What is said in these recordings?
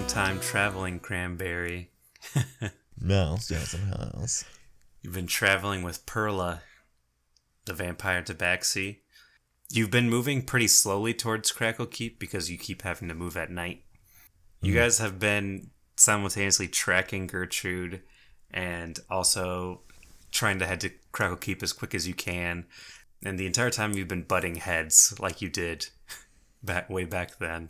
long-time traveling cranberry. Mouse, yes, some house. You've been traveling with Perla, the vampire tabaxi. You've been moving pretty slowly towards Crackle Keep because you keep having to move at night. You guys have been simultaneously tracking Gertrude and also trying to head to Crackle Keep as quick as you can. And the entire time you've been butting heads like you did way back then.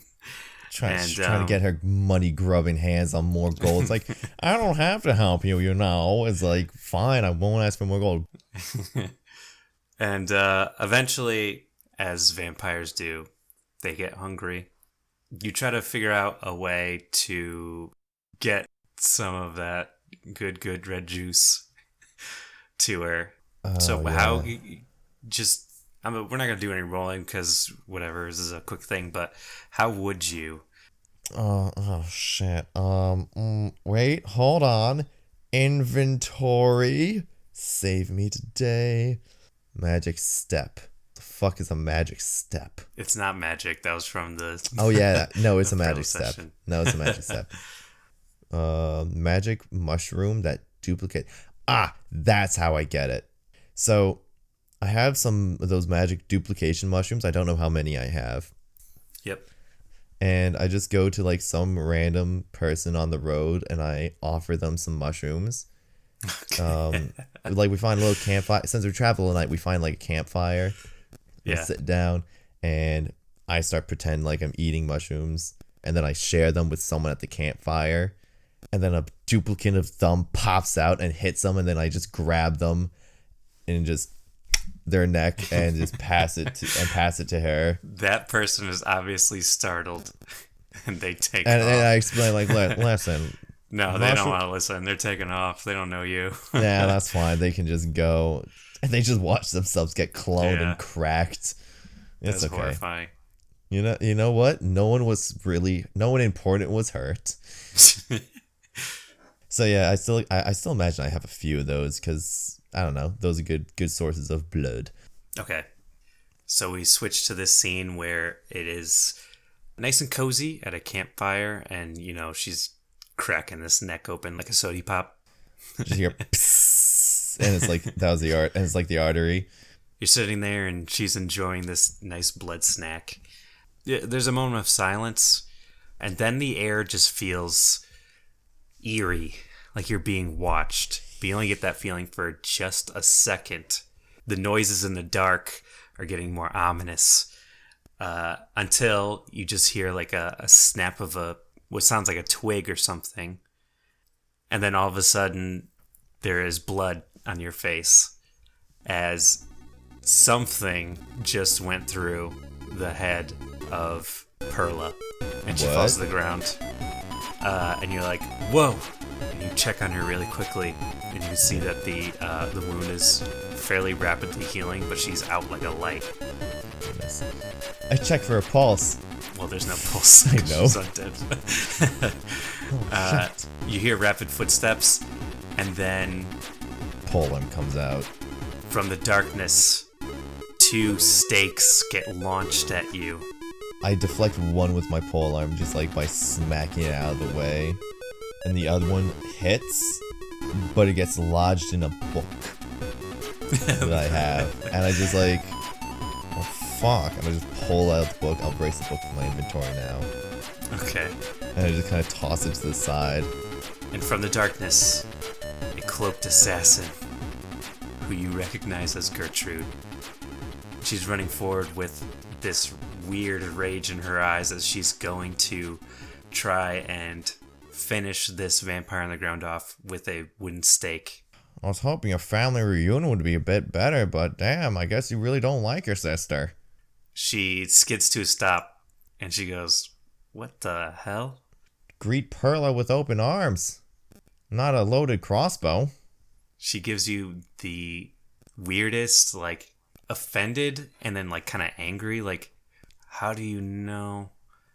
Trying to get her money grubbing hands on more gold. It's like, I don't have to help you, you know. It's like, fine, I won't ask for more gold. And eventually, as vampires do, they get hungry. You try to figure out a way to get some of that good red juice to her. How just... I mean, we're not going to do any rolling because whatever, this is a quick thing, but how would you? Oh shit. Wait, hold on. Inventory. Save me today. Magic step. The fuck is a magic step? It's not magic. That was from the... Oh yeah, no, it's a magic session. step. No, it's a magic step. Magic mushroom that duplicate. That's how I get it. So... I have some of those magic duplication mushrooms. I don't know how many I have. Yep. And I just go to like some random person on the road and I offer them some mushrooms. Okay. Like we find a little campfire. Since we travel at night, we find like a campfire. Yeah. We'll sit down and I start pretend like I'm eating mushrooms. And then I share them with someone at the campfire. And then a duplicate of them pops out and hits them. And then I just grab them and just... their neck and just pass it to her. That person is obviously startled, and they take off. And I explain like, listen. No, they don't want to listen. They're taking off. They don't know you. Yeah, that's fine. They can just go, and they just watch themselves get cloned and cracked. It's That's okay. Horrifying. You know what? No one important was hurt. So yeah, I still imagine I have a few of those because. I don't know. Those are good sources of blood. Okay. So we switch to this scene where it is nice and cozy at a campfire, and, you know, she's cracking this neck open like a sody pop. Just hear psss, and it's like, that was the art, and it's like the artery. You're sitting there, and she's enjoying this nice blood snack. There's a moment of silence, and then the air just feels eerie, like you're being watched. But you only get that feeling for just a second. The noises in the dark are getting more ominous until you just hear like a snap of what sounds like a twig or something. And then all of a sudden, there is blood on your face as something just went through the head of Perla. And she falls to the ground. And you're like, whoa! And you check on her really quickly, and you can see that the wound is fairly rapidly healing, but she's out like a light. I check for a pulse. Well, there's no pulse. I know. She's undead. Shit. You hear rapid footsteps, and then... Polearm comes out. From the darkness, 2 stakes get launched at you. I deflect one with my polearm just like by smacking it out of the way. And the other one hits, but it gets lodged in a book that I have. And I just like, oh fuck. And I just pull out the book. I'll brace the book from my inventory now. Okay. And I just kind of toss it to the side. And from the darkness, a cloaked assassin, who you recognize as Gertrude. She's running forward with this weird rage in her eyes as she's going to try and finish this vampire on the ground off with a wooden stake. I was hoping a family reunion would be a bit better, but damn, I guess you really don't like your sister. She skids to a stop, and she goes, "What the hell?" Greet Perla with open arms. Not a loaded crossbow. She gives you the weirdest, like, offended and then, like, kind of angry, like, how do you know?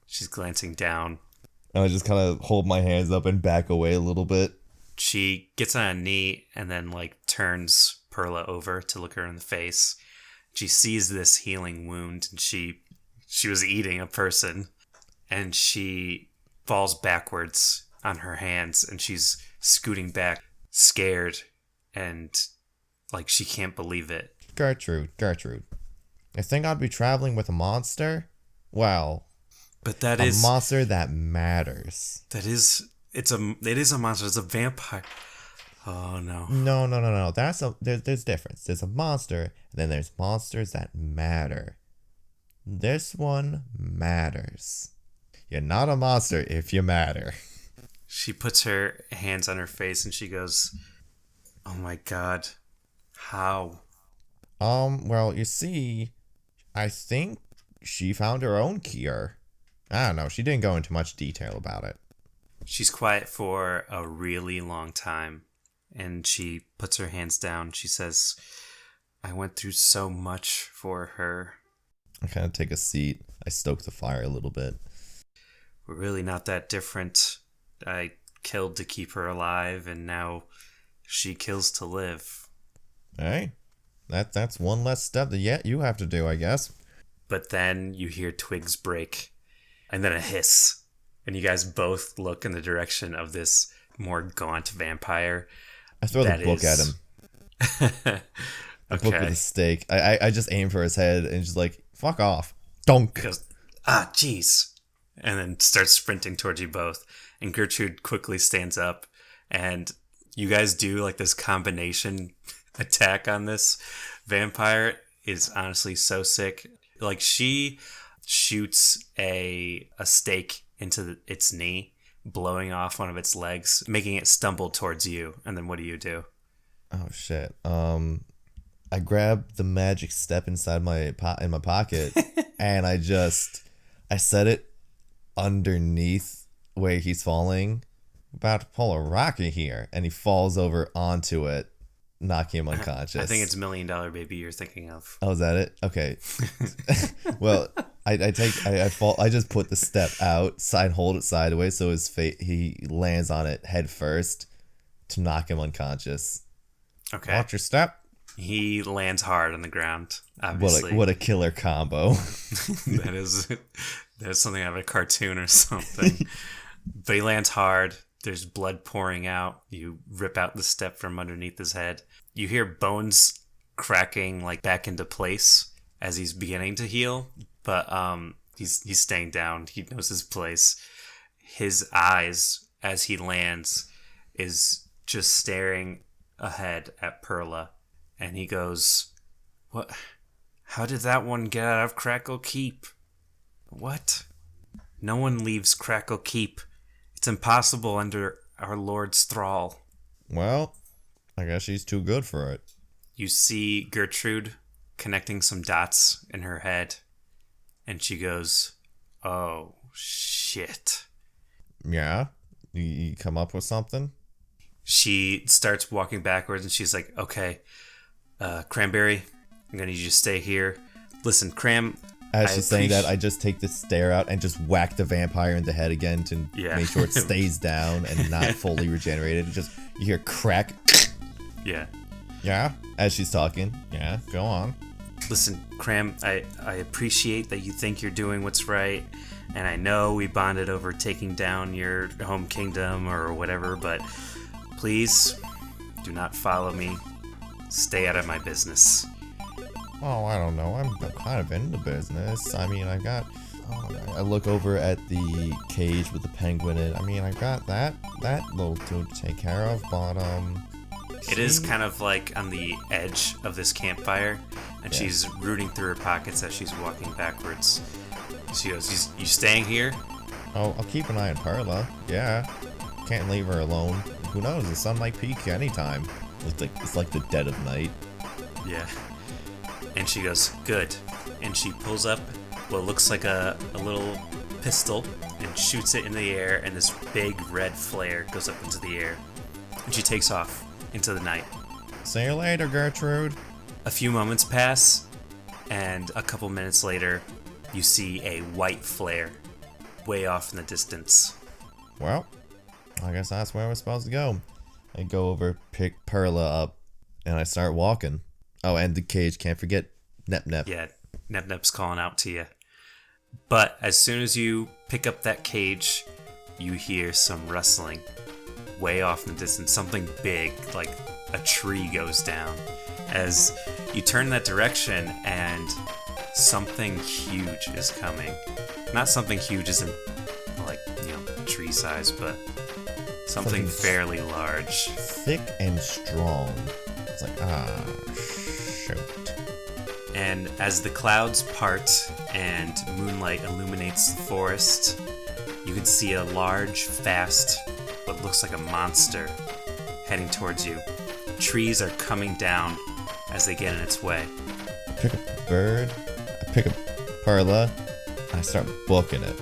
She's glancing down. And I just kind of hold my hands up and back away a little bit. She gets on a knee and then, like, turns Perla over to look her in the face. She sees this healing wound, and she was eating a person, and she falls backwards on her hands, and she's scooting back, scared, and like she can't believe it. Gertrude. I think I'd be traveling with a monster? Well, But a monster that matters. it is a monster. It's a vampire. Oh no. No. There's difference. There's a monster, and then there's monsters that matter. This one matters. You're not a monster if you matter. She puts her hands on her face and she goes, "Oh my god. How?" Well, you see, I think she found her own cure. I don't know. She didn't go into much detail about it. She's quiet for a really long time, and she puts her hands down. She says, "I went through so much for her. I kind of take a seat. I stoke the fire a little bit. We're really not that different. I killed to keep her alive, and now she kills to live." Hey, that's one less step that you have to do, I guess. But then you hear twigs break, and then a hiss, and you guys both look in the direction of this more gaunt vampire. I throw the book at him. The book with a stake. I just aim for his head and just like, fuck off. Dunk. He goes, "Ah, jeez," and then starts sprinting towards you both. And Gertrude quickly stands up, and you guys do like this combination attack on this vampire. Is honestly so sick. Like she shoots a stake into its knee, blowing off one of its legs, making it stumble towards you. And then what do? Oh shit. I grab the magic step inside my pocket, and I set it underneath where he's falling. About to pull a rocket here, and he falls over onto it, knocking him unconscious. I think it's $1 Million Baby you're thinking of. Oh, is that it? Okay. Well, I just put the step out, hold it sideways so he lands on it head first to knock him unconscious. Okay. Watch your step. He lands hard on the ground, obviously. What a killer combo. That's something out of a cartoon or something. But he lands hard. There's blood pouring out. You rip out the step from underneath his head. You hear bones cracking like back into place as he's beginning to heal. But he's staying down. He knows his place. His eyes, as he lands, is just staring ahead at Perla. And he goes, "What? How did that one get out of Crackle Keep? What? No one leaves Crackle Keep. It's impossible under our Lord's thrall." Well, I guess she's too good for it. You see Gertrude connecting some dots in her head, and she goes, "Oh, shit." Yeah? You come up with something? She starts walking backwards, and she's like, "Okay, Cranberry, I'm going to need you to stay here. Listen, Cram..." As she's saying that, I just take the stare out and just whack the vampire in the head again to make sure it stays down and not fully regenerated. You hear crack. Yeah. Yeah? As she's talking. Yeah, go on. "Listen, Cram, I appreciate that you think you're doing what's right, and I know we bonded over taking down your home kingdom or whatever, but please do not follow me. Stay out of my business." Oh, I don't know. I'm kind of into business. I mean, I look over at the cage with the penguin in it. I mean, I got that little to take care of, but It is kind of like on the edge of this campfire, and she's rooting through her pockets as she's walking backwards. She goes, "You staying here?" Oh, I'll keep an eye on Perla. Yeah. Can't leave her alone. Who knows? The sun might peek anytime. It's like the dead of night. Yeah. And she goes, "Good." And she pulls up what looks like a little pistol and shoots it in the air, and this big red flare goes up into the air. And she takes off into the night. See you later, Gertrude. A few moments pass, and a couple minutes later, you see a white flare way off in the distance. Well, I guess that's where we're supposed to go. I go over, pick Perla up, and I start walking. Oh, and the cage, can't forget Nep Nep. Yeah, Nep Nep's calling out to you. But as soon as you pick up that cage, you hear some rustling way off in the distance. Something big, like a tree, goes down. As you turn that direction, and something huge is coming. Not something huge as in, like, tree size, but something fairly large. Thick and strong. It's like, shoot. And as the clouds part and moonlight illuminates the forest, you can see a large, fast, what looks like a monster heading towards you. Trees are coming down as they get in its way. I pick up a bird, I pick up Perla, and I start booking it.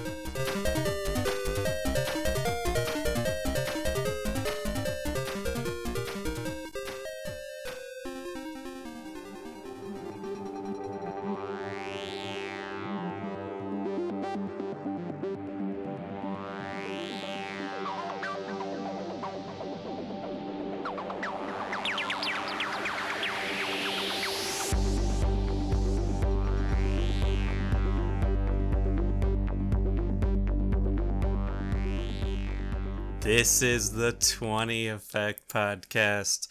This is the 20 Effect Podcast.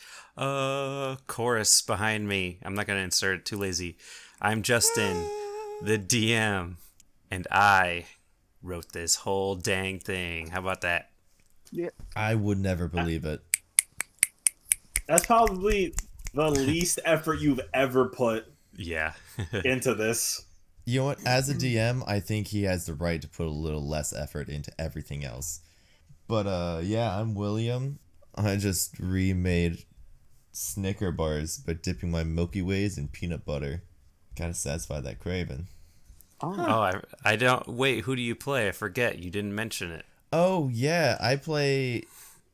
Chorus behind me. I'm not going to insert it, too lazy. I'm Justin, the DM, and I wrote this whole dang thing. How about that? Yeah. I would never believe it. That's probably the least effort you've ever put into this. You know what? As a DM, I think he has the right to put a little less effort into everything else. But, yeah, I'm William. I just remade Snicker bars by dipping my Milky Ways in peanut butter. Gotta satisfy that craving. I don't... Wait, who do you play? I forget. You didn't mention it. Oh, yeah. I play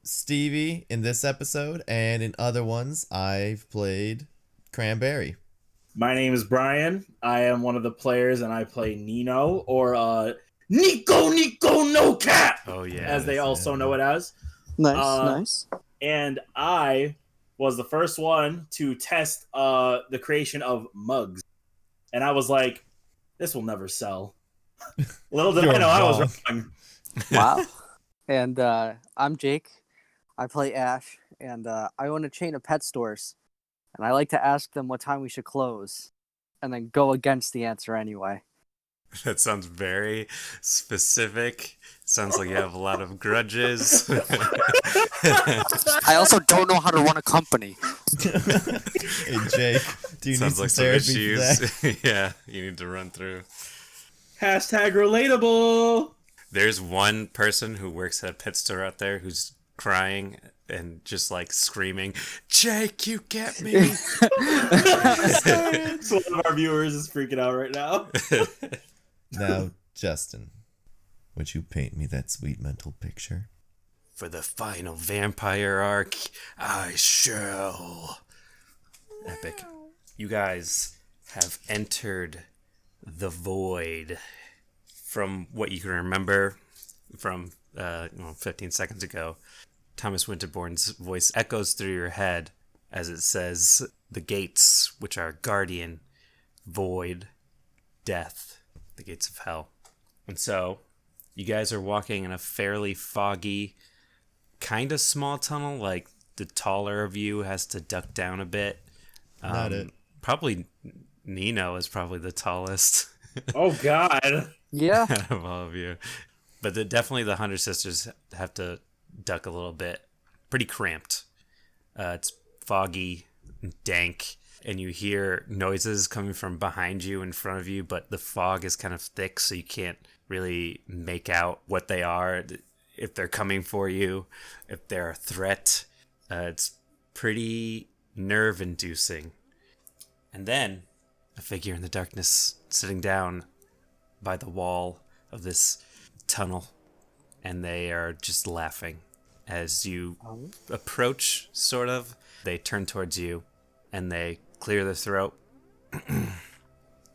Stevie in this episode, and in other ones, I've played Cranberry. My name is Brian. I am one of the players, and I play Neno, or Nico No Cat! Oh, yeah. As they also know it as. Nice. And I was the first one to test the creation of mugs. And I was like, this will never sell. Little did I know I was wrong. Wow. And I'm Jake. I play Ashe, and I own a chain of pet stores. And I like to ask them what time we should close, and then go against the answer anyway. That sounds very specific. Sounds like you have a lot of grudges. I also don't know how to run a company. Hey, Jake, do you Sounds need like some some therapy for that? issues. Yeah, you need to run through. Hashtag relatable. There's one person who works at a pet store out there who's crying and just like screaming, Jake, you get me. So one of our viewers is freaking out right now. Now, Justin, would you paint me that sweet mental picture? For the final vampire arc, I shall. Epic. You guys have entered the void. From what you can remember from 15 seconds ago, Thomas Winterbourne's voice echoes through your head as it says, the gates, which are guardian, void, death, the gates of hell. And so, you guys are walking in a fairly foggy, kind of small tunnel, like the taller of you has to duck down a bit. Not it. Probably Neno is probably the tallest. Oh, God. Yeah. Out of all of you. But definitely the Hunter sisters have to duck a little bit. Pretty cramped. It's foggy, dank, and you hear noises coming from behind you, in front of you, but the fog is kind of thick, so you can't really make out what they are, if they're coming for you, if they're a threat. It's pretty nerve-inducing. And then, a figure in the darkness sitting down by the wall of this tunnel, and they are just laughing. As you approach, sort of, they turn towards you, and they clear their throat.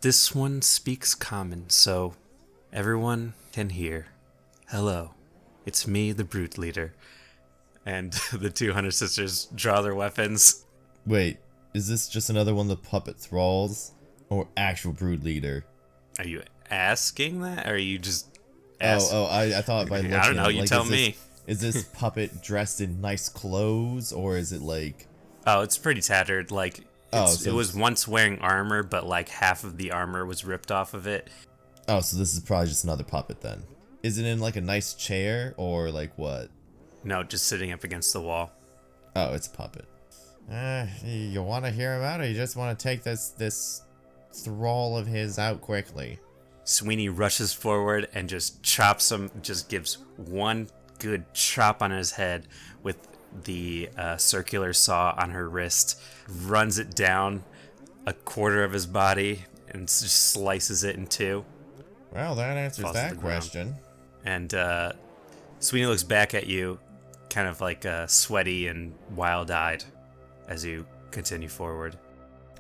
This one speaks common, so everyone can hear. Hello, it's me, the Brute Leader. And the two Hunter sisters draw their weapons. Wait, is this just another one of the puppet thralls? Or actual brood leader? Are you asking that, or are you just Ask. I thought by looking I don't know. at it, You like, tell me. Is this puppet dressed in nice clothes, or is it like... Oh, it's pretty tattered. Like, so it was once wearing armor, but like half of the armor was ripped off of it. Oh, so this is probably just another puppet then. Is it in like a nice chair, or like what? No, just sitting up against the wall. Oh, it's a puppet. You want to hear about it, or you just want to take this thrall of his out quickly? Sweeney rushes forward and just chops him, just gives one good chop on his head with the circular saw on her wrist, runs it down a quarter of his body and just slices it in two. Well, that answers Falls to that the ground. question. And Sweeney looks back at you, kind of like sweaty and wild-eyed as you continue forward.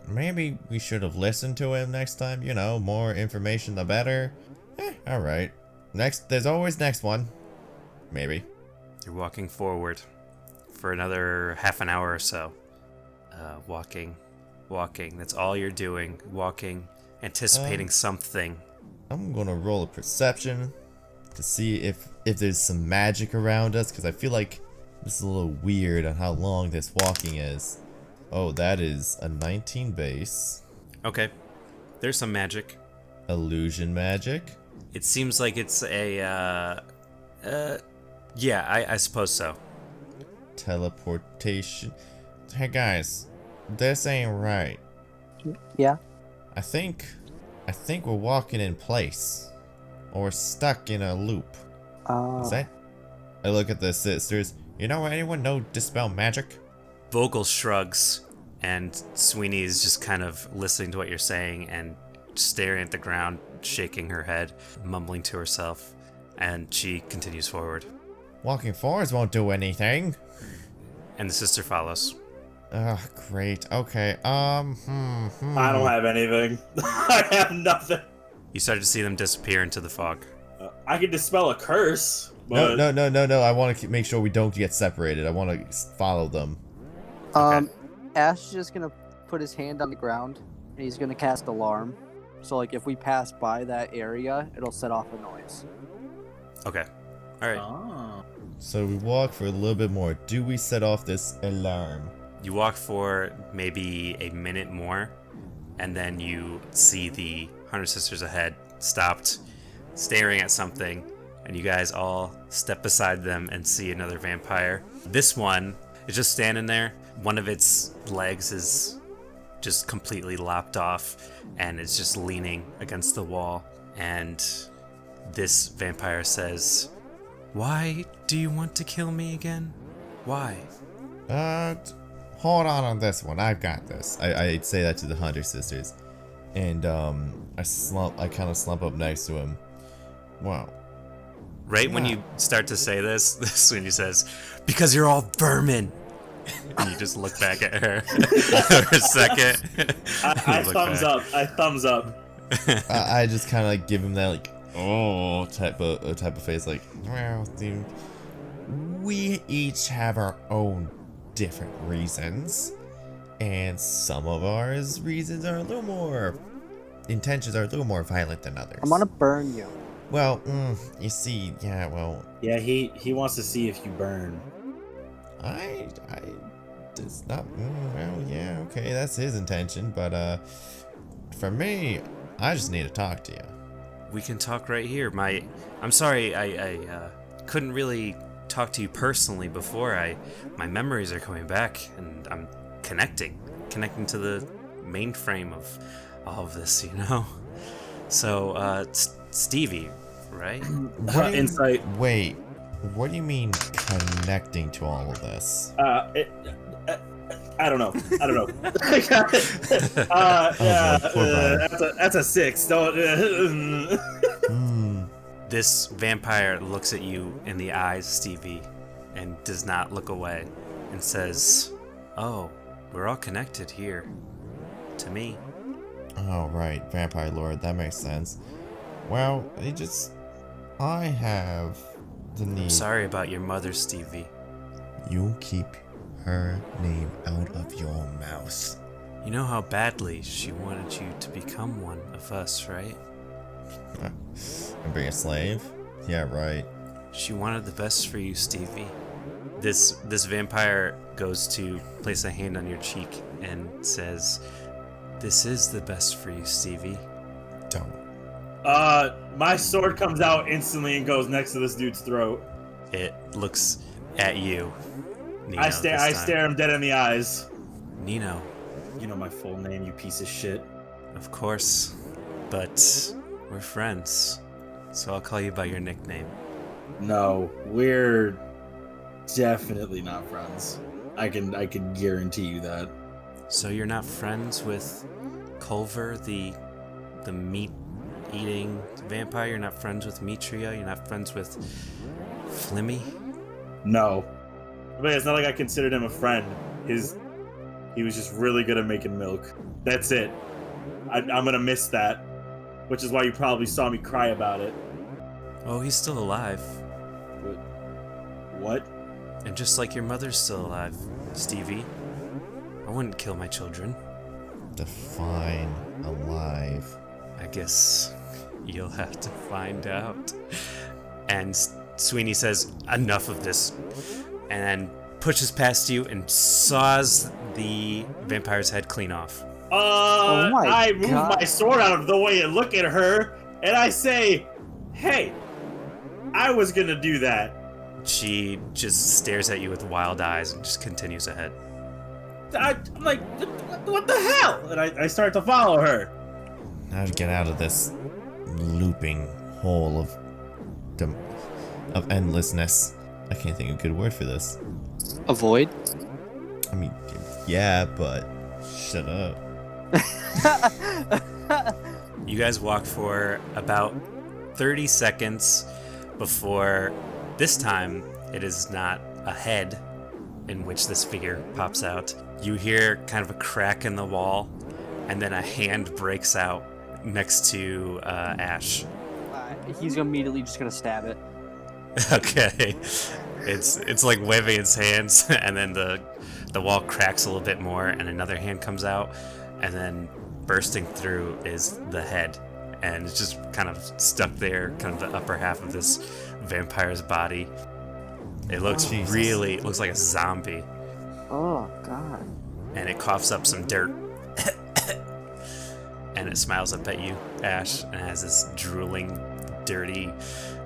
Maybe we should have listened to him next time. You know, more information the better. Alright. There's always next one. Maybe. You're walking forward for another half an hour or so. Walking. That's all you're doing. Walking, anticipating something. I'm gonna roll a perception to see if there's some magic around us, because I feel like this is a little weird on how long this walking is. Oh, that is a 19 base. Okay. There's some magic. Illusion magic. It seems like it's a, yeah, I suppose so. Teleportation. Hey guys, this ain't right. Yeah. I think we're walking in place. Or stuck in a loop. Is that? I look at the sisters. You know, anyone know Dispel Magic? Vogel shrugs, and Sweeney is just kind of listening to what you're saying and staring at the ground, shaking her head, mumbling to herself, and she continues forward. Walking forwards won't do anything. And the sister follows. Ugh, great. Okay, I don't have anything. I have nothing. You start to see them disappear into the fog. I can dispel a curse, but... No. I want to make sure we don't get separated. I want to follow them. Ash is just gonna put his hand on the ground and he's gonna cast alarm. So like if we pass by that area, it'll set off a noise. Okay. Alright. Oh. So we walk for a little bit more. Do we set off this alarm? You walk for maybe a minute more, and then you see the Hunter Sisters ahead, stopped, staring at something, and you guys all step beside them and see another vampire. This one is just standing there. One of its legs is just completely lopped off, and it's just leaning against the wall. And this vampire says, "Why do you want to kill me again? Why?" Hold on this one. I've got this. I'd say that to the Hunter Sisters. And, I kind of slump up next to him. Wow. Right when you start to say this, Sweeney says, "Because you're all vermin." And you just look back at her for a second. I thumbs up. I just kind of like give him that like, oh, type of face. Like, well, dude, we each have our own different reasons, and some of our reasons are a little more, intentions are a little more violent than others. I'm gonna burn you. Well, you see, yeah, well, Yeah, he wants to see if you burn. it's not, well, yeah, okay, that's his intention, but, for me, I just need to talk to you. We can talk right here. I'm sorry, I couldn't really talk to you personally before. My memories are coming back, and I'm connecting to the mainframe of all of this, you know? So, Stevie, right? Insight. Wait, what do you mean connecting to all of this? I don't know. That's a 6. Don't. This vampire looks at you in the eyes, Stevie, and does not look away, and says, "Oh, we're all connected here. To me." Oh, right, Vampire Lord, that makes sense. Well, I have the need. I'm sorry about your mother, Stevie. You keep her name out of your mouth. You know how badly she wanted you to become one of us, right? And be a slave? Yeah, right. She wanted the best for you, Stevie. This vampire goes to place a hand on your cheek and says, "This is the best for you, Stevie." Don't. My sword comes out instantly and goes next to this dude's throat. It looks at you, Neno. I stare him dead in the eyes. Neno, You know my full name, you piece of shit. of course, but we're friends, so I'll call you by your nickname. No, we're definitely not friends. I can guarantee you that. So you're not friends with Culver, the meat-eating vampire? You're not friends with Mitria? You're not friends with Flimmy? No. But it's not like I considered him a friend. He was just really good at making milk. That's it. I'm gonna miss that. Which is why you probably saw me cry about it. Oh, he's still alive. What? And just like your mother's still alive, Stevie. I wouldn't kill my children. Define alive. I guess you'll have to find out. And Sweeney says, "Enough of this," and then pushes past you and saws the vampire's head clean off. Oh my I move God. my sword out of the way and look at her, and I say, "Hey, I was gonna do that." She just stares at you with wild eyes and just continues ahead. I'm like, what the hell? And I start to follow her. How to get out of this looping hole of endlessness. I can't think of a good word for this. Avoid. I mean, yeah, but shut up. You guys walk for about 30 seconds before this time it is not a head in which this figure pops out. You hear kind of a crack in the wall, and then a hand breaks out next to Ashe. He's immediately just gonna stab it. Okay. It's like waving its hands, and then the wall cracks a little bit more, and another hand comes out, and then bursting through is the head, and it's just kind of stuck there, kind of the upper half of this vampire's body. It looks Jesus. it looks like a zombie, Oh God. and it coughs up some dirt. And it smiles up at you, Ashe, and it has this drooling, dirty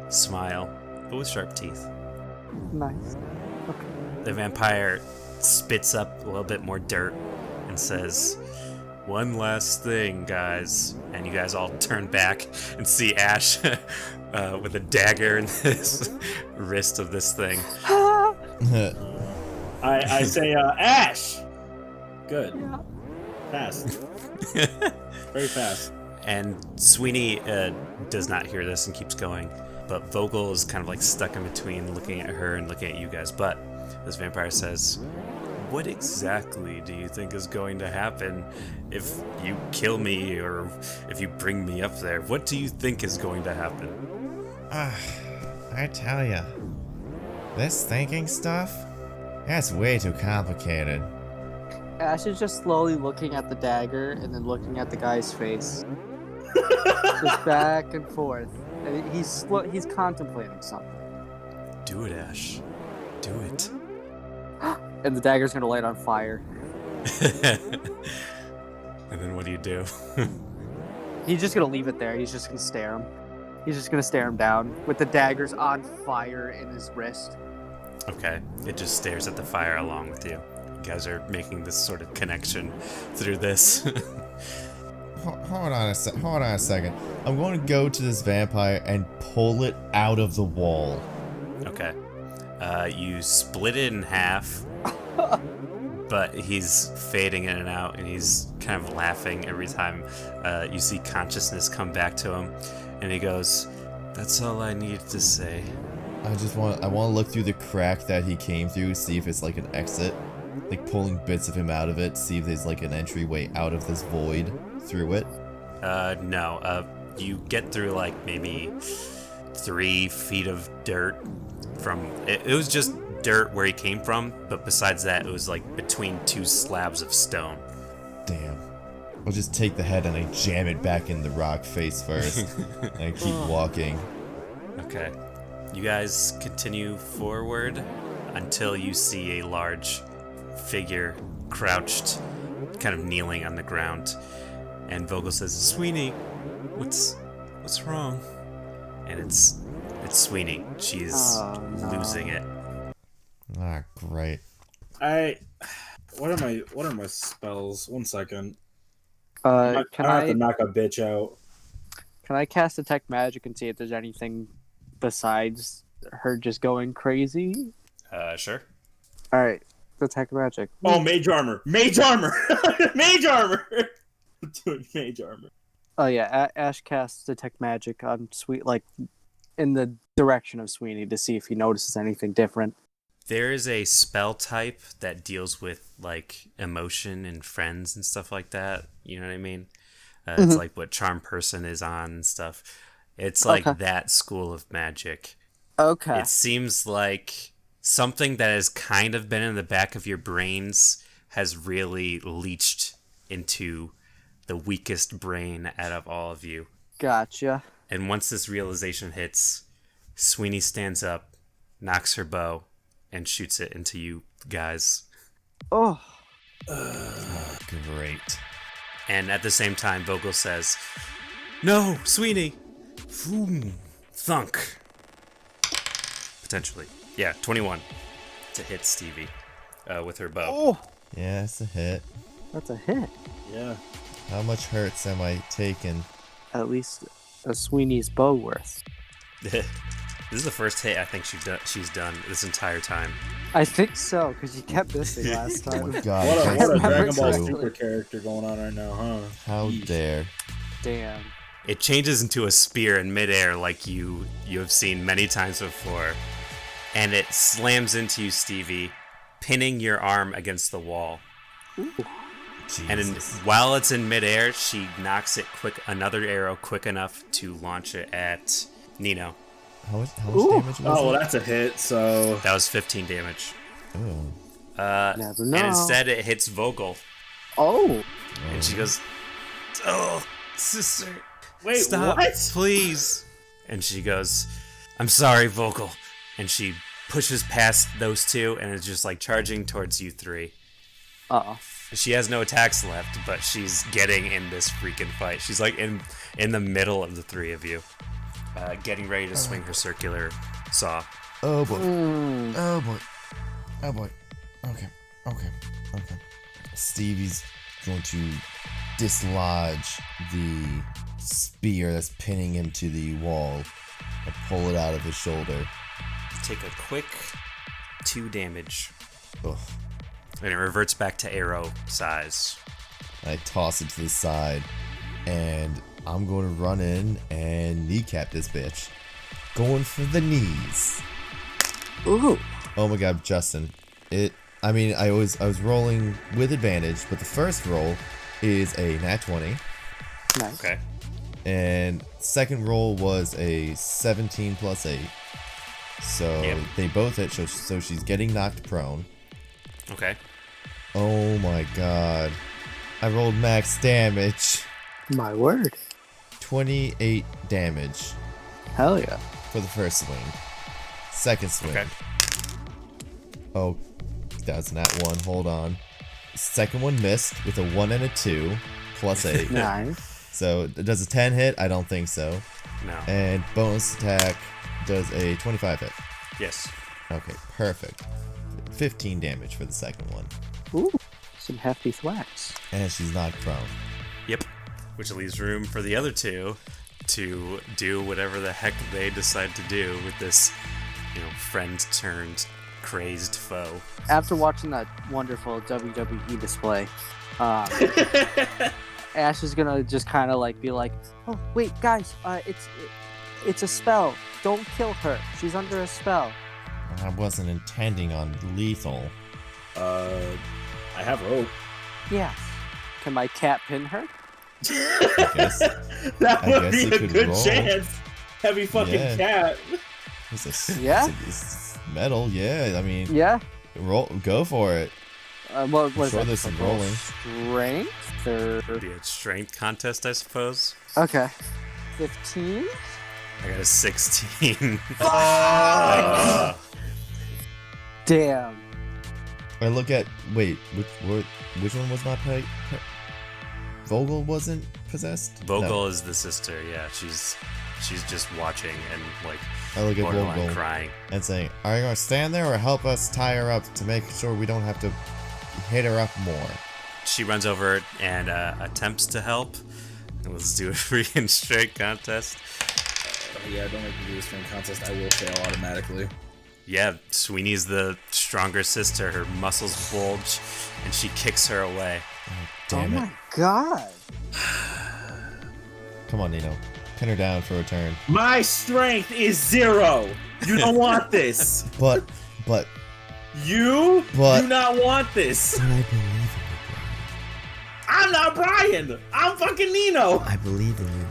smile, but with sharp teeth. Nice. The vampire spits up a little bit more dirt and says, "One last thing, guys." And you guys all turn back and see Ashe with a dagger in his wrist of this thing. I say, Ashe. Good. Fast. Very fast. And Sweeney does not hear this and keeps going. But Vogel is kind of like stuck in between, looking at her and looking at you guys. But this vampire says, "What exactly do you think is going to happen if you kill me or if you bring me up there? What do you think is going to happen?" I tell ya, this thinking stuff, that's way too complicated. Ash is just slowly looking at the dagger and then looking at the guy's face. Just back and forth. And he's contemplating something. Do it, Ashe. Do it. And the dagger's gonna light on fire. And then what do you do? He's just gonna leave it there. He's just gonna stare him. He's just gonna stare him down with the daggers on fire in his wrist. Okay, it just stares at the fire along with you. You guys are making this sort of connection through this. Hold on a second. I'm going to go to this vampire and pull it out of the wall. Okay. You split it in half, but he's fading in and out, and he's kind of laughing every time you see consciousness come back to him. And he goes, "That's all I need to say." I want to look through the crack that he came through, see if it's like an exit. Like pulling bits of him out of it, see if there's like an entryway out of this void through it. No. You get through like maybe 3 feet of dirt from... It was just dirt where he came from, but besides that, it was like between 2 slabs of stone. Damn. I'll just take the head and I jam it back in the rock face first. And I keep walking. Okay. You guys continue forward until you see a large figure crouched, kind of kneeling on the ground. And Vogel says, "Sweeney, what's wrong?" And it's Sweeney. She's losing it. Ah, great. What are my spells? 1 second. Can I have to knock a bitch out. Can I cast Detect Magic and see if there's anything besides her just going crazy? Sure. All right, Detect Magic. Oh, mage armor! Mage armor! Mage armor! I'm doing mage armor. Oh yeah, Ash casts Detect Magic on in the direction of Sweeney to see if he notices anything different. There is a spell type that deals with like emotion and friends and stuff like that. You know what I mean? It's like what Charm Person is on and stuff. It's like that school of magic. Okay. It seems like something that has kind of been in the back of your brains has really leached into the weakest brain out of all of you. Gotcha. And once this realization hits, Sweeney stands up, knocks her bow, and shoots it into you guys. Oh. Great. And at the same time, Vogel says, "No, Sweeney!" Boom. Thunk. Potentially. Yeah, 21 to hit Stevie with her bow. Oh. Yeah, it's a hit. That's a hit. Yeah. How much hurts am I taking? At least a Sweeney's bow worth. This is the first hit I think she's done this entire time. I think so, because you kept missing last Oh time. my god. What a that's Dragon Ball true. Super character going on right now, huh? How dare. Damn. It changes into a spear in midair like you have seen many times before. And it slams into you, Stevie, pinning your arm against the wall. Ooh. And while it's in midair, she knocks another arrow quick enough to launch it at Neno. How much damage was Oh, well, it? that's a hit, so... That was 15 damage. Oh. Never know. And instead it hits Vogel. Oh. And she goes, "Oh, sister. Wait, Stop, what? please." And she goes, "I'm sorry, Vogel." And she pushes past those two and is just like charging towards you three. Uh-oh. She has no attacks left, but she's getting in this freaking fight. She's like in the middle of the three of you, getting ready to swing her circular saw. Oh boy. Mm. Oh boy. Oh boy. Okay. Stevie's going to dislodge the spear that's pinning him to the wall and pull it out of his shoulder. Take a quick 2 damage, Ugh. and it reverts back to arrow size. I toss it to the side, and I'm going to run in and kneecap this bitch. Going for the knees. Ooh. Oh my god, Justin. I was rolling with advantage, but the first roll is a nat 20. Nice. Okay. And second roll was a 17 plus 8. So Yep. they both hit, so she's getting knocked prone. Okay. Oh my god. I rolled max damage. My word. 28 damage Hell yeah. for the first swing. Second swing. Okay. Oh, that's nat 1. Hold on. Second one missed with a 1 and a 2 plus 8. Nice. So does a 10 hit? I don't think so. No. And bonus attack does a 25 hit. Yes. Okay, perfect. 15 damage for the second one. Ooh. Some hefty thwacks. And she's knocked prone. Yep. Which leaves room for the other two to do whatever the heck they decide to do with this, friend turned crazed foe. After watching that wonderful WWE display, Ash is gonna just kind of like be like, "Oh wait, guys, it's a spell. Don't kill her. She's under a spell." I wasn't intending on lethal. I have rope. Yeah. Can my cat pin her? I guess. That I would guess be it a could good roll. chance. Heavy fucking Yeah. cat. Yeah? It's metal, yeah. I mean, Yeah. go for it. What I'm is sure that? there's some Like a rolling. Strength or Be a strength contest, I suppose. okay. 15. I got a 16. Damn. I look at which one was not Vogel wasn't possessed? Vogel No. is the sister, yeah. She's just watching and like I look at borderline Vogel crying. and saying, "Are you gonna stand there or help us tie her up to make sure we don't have to hit her up more?" She runs over and attempts to help. And let's do a freaking straight contest. Yeah, don't make me do this strength contest. I will fail automatically. Yeah, Sweeney's the stronger sister. Her muscles bulge, and she kicks her away. Damn oh it! my god. Come on, Neno, pin her down for a turn. My strength is 0. You don't want this. But You But- do not want this. I believe in you. I'm not Brian. I'm fucking Neno. I believe in you. Neno.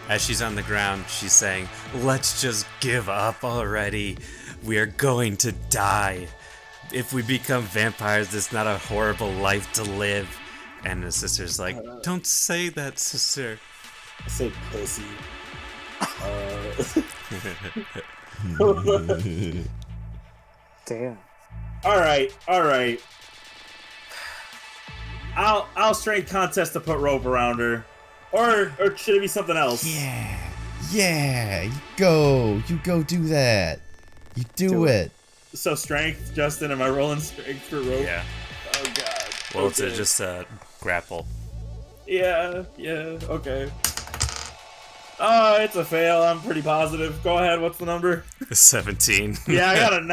As she's on the ground, she's saying, "Let's just give up already. We are going to die. If we become vampires, it's not a horrible life to live." And the sister's like, "Don't say that, sister." I said pussy. Damn. All right. I'll strength contest to put rope around her, or should it be something else? Yeah, you go do that. You do it. So strength, Justin. Am I rolling strength for rope? Yeah. Oh god. Well, Okay. it's just a grapple. Yeah. Okay. It's a fail. I'm pretty positive. Go ahead. What's the number? 17. Yeah, I got a 9.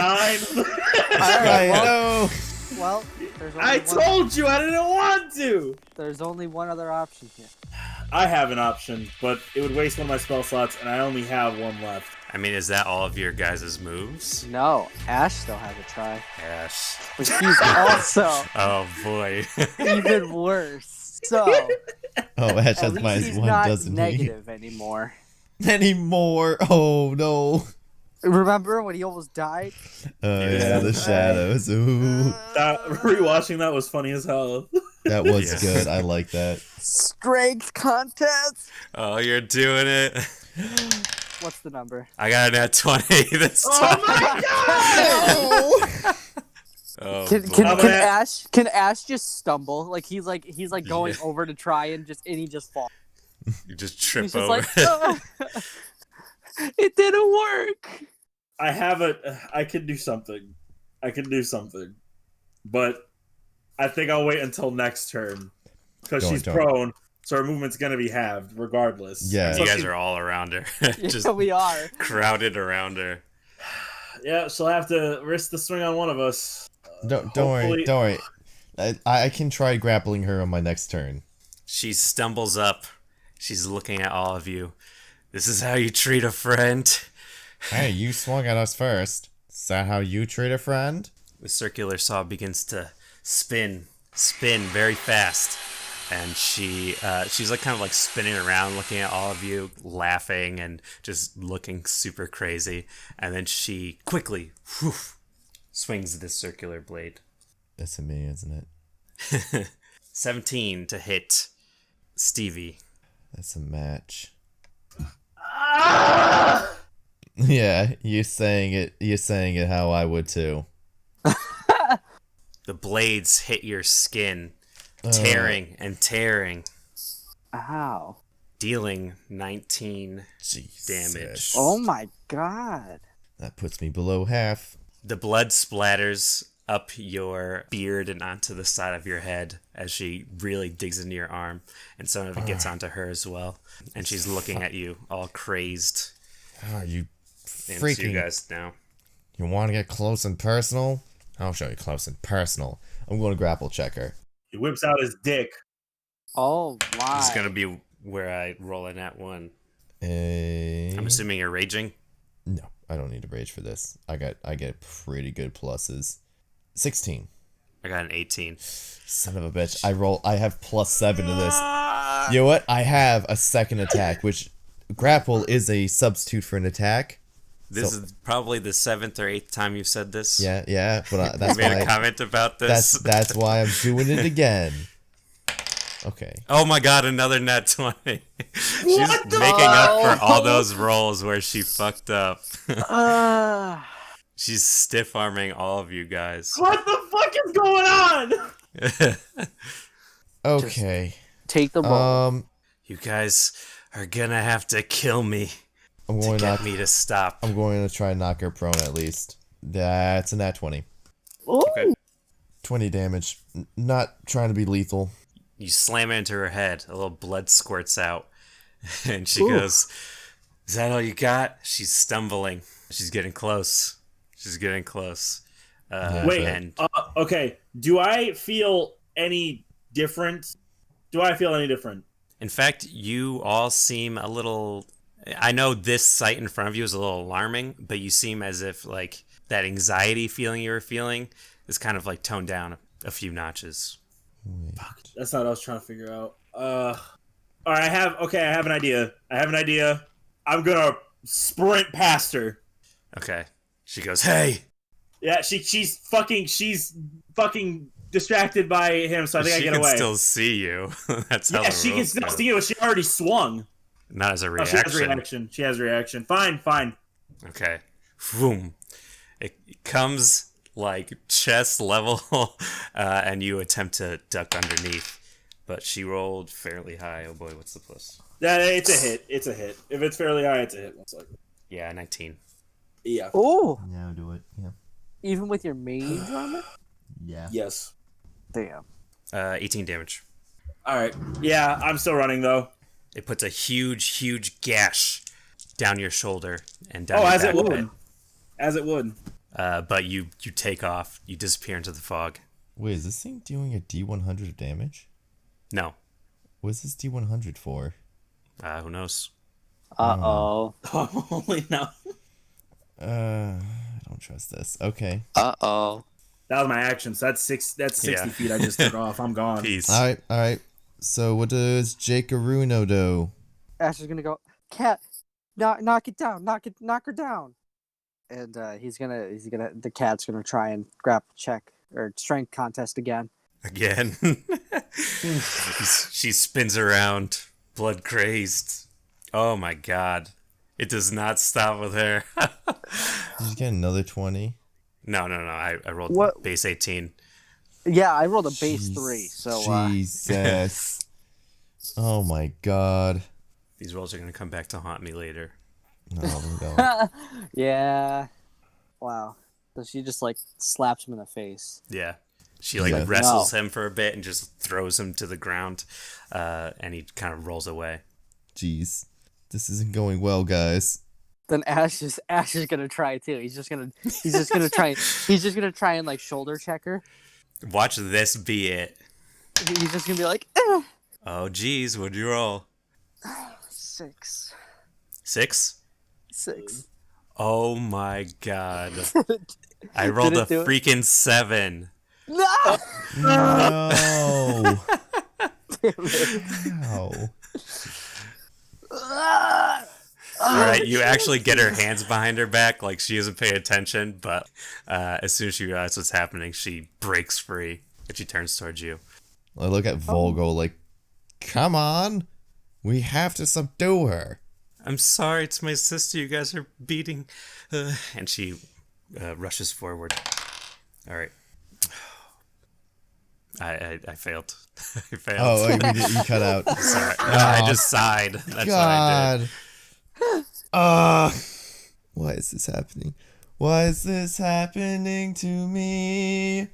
I Well, there's only I one, told you I didn't want to. there's only one other option here. I have an option, but it would waste one of my spell slots, and I only have one left. I mean, is that all of your guys' moves? No, Ashe still has a try. Ash. But she's also Oh boy. even worse. So, Oh, Ash at has least minus he's 1, not doesn't negative anymore. he? Anymore. Oh no. Remember when he almost died? Yeah, the shadows. Ooh, Rewatching that was funny as hell. that was Yes. good. I like that. Strength contest. Oh, you're doing it. What's the number? I got an at 20 this time. Oh my god! Oh, Can, boy. can, I'm can gonna- Ash just stumble? Like he's going Yeah. over to try and he just falls. You just trip He's just over like, it. it didn't work. I can do something. But I think I'll wait until next turn. Because she's Don't. prone, so her movement's gonna be halved regardless. Yeah. You guys are all around her. Just Yeah, we are. crowded around her. Yeah, she'll have to risk the swing on one of us. Don't worry. Hopefully- Don't worry. I can try grappling her on my next turn. She stumbles up. She's looking at all of you. This is how you treat a friend. Hey, you swung at us first. Is that how you treat a friend? The circular saw begins to spin very fast. And she's like kind of like spinning around, looking at all of you, laughing and just looking super crazy. And then she quickly swings this circular blade. That's to me, isn't it? 17 to hit Stevie. That's a match. Ah! Yeah, you're saying it how I would too. The blades hit your skin, tearing and tearing, Ow. dealing 19 Jesus. damage. Oh my god. That puts me below half. The blood splatters up your beard and onto the side of your head as she really digs into your arm, and some of it gets onto her as well. And she's looking at you, all crazed. Oh, you And freaking. to you guys now. You want to get close and personal? I'll show you close and personal. I'm going to grapple check her. He whips out his dick. Oh my. This is gonna be where I roll in at 1. Eh, I'm assuming you're raging. No, I don't need to rage for this. I get pretty good pluses. 16. I got an 18. Son of a bitch. I have +7 to this. You know what? I have a second attack, which grapple is a substitute for an attack. This So- is probably the 7th or 8th time you've said this. Yeah, but You that's made a why comment about this. that's why I'm doing it again. Okay. Oh my god, another net 20. She's What the making up fuck? for all those rolls where she fucked up. Uh, She's stiff arming all of you guys. What the fuck is going on? Okay. take the roll. You guys are gonna have to kill me I'm to going to get knock. me to stop. I'm going to try and knock her prone at least. That's a nat 20. Ooh. Okay. 20 damage. Not trying to be lethal. You slam it into her head. A little blood squirts out. And she Ooh. goes, "Is that all you got?" She's stumbling. She's getting close. She's getting close. Yeah, Wait, And okay. Do I feel any different? in fact, you all seem a little... I know this sight in front of you is a little alarming, but you seem as if, like, that anxiety feeling you were feeling is kind of, like, toned down a few notches. That's not what I was trying to figure out. All right, I have an idea. I'm gonna sprint past her. Okay. She goes, "Hey!" Yeah, she's fucking distracted by him, so I think I She get can away. still see you. That's how Yeah, the she can rules still go. see you. She already swung. Not as a Oh, she has reaction. reaction. Fine. Okay. Boom. It comes like chest level, and you attempt to duck underneath. But she rolled fairly high. Oh boy, what's the plus? Yeah, it's a hit. If it's fairly high, it's a hit. Most likely. Yeah, 19. Yeah. Ooh. Yeah, I'll do it. Yeah. Even with your mage armor? Yeah. Yes. Damn. 18 damage. All right. Yeah, I'm still running though. It puts a huge gash down your shoulder and down Oh, your as back it a bit. would. As it would. But you take off. You disappear into the fog. Wait, is this thing doing a D100 of damage? No. What's this D100 for? Who knows? Uh-oh. Holy no. I don't trust this. Okay. Uh-oh. That was my action. So that's 60 Yeah. feet I just took off. I'm gone. Peace. All right. So what does Jake Aruno do? Ash is gonna go, Cat, knock it down, knock her down. And the cat's gonna try and grab check or strength contest again. Again. She spins around, blood crazed. Oh my god. It does not stop with her. Did you get another 20? No. I rolled What? base 18. Yeah, I rolled a base Jeez, 3, so Jesus. Oh my god. These rolls are going to come back to haunt me later. No, they don't. yeah. Wow. So she just like slaps him in the face. Yeah. She like Yeah. wrestles him for a bit and just throws him to the ground. And he kind of rolls away. Jeez. This isn't going well, guys. Then Ash is gonna try too. He's just gonna try and like shoulder check her. Watch this be it. He's just gonna be like, Oh, geez. What'd you roll? 6. 6? Oh my god. I rolled a Did it do it? freaking 7. No! No. Ow. All right, you actually get her hands behind her back, like she isn't paying attention, but as soon as she realizes what's happening, she breaks free and she turns towards you. I look at Volgo like, come on. We have to subdue her. I'm sorry, it's my sister you guys are beating. And she rushes forward. All right. I failed. I failed. Oh, you cut out. Sorry. No, I just sighed. That's what I did. God. Why is this happening? Why is this happening to me?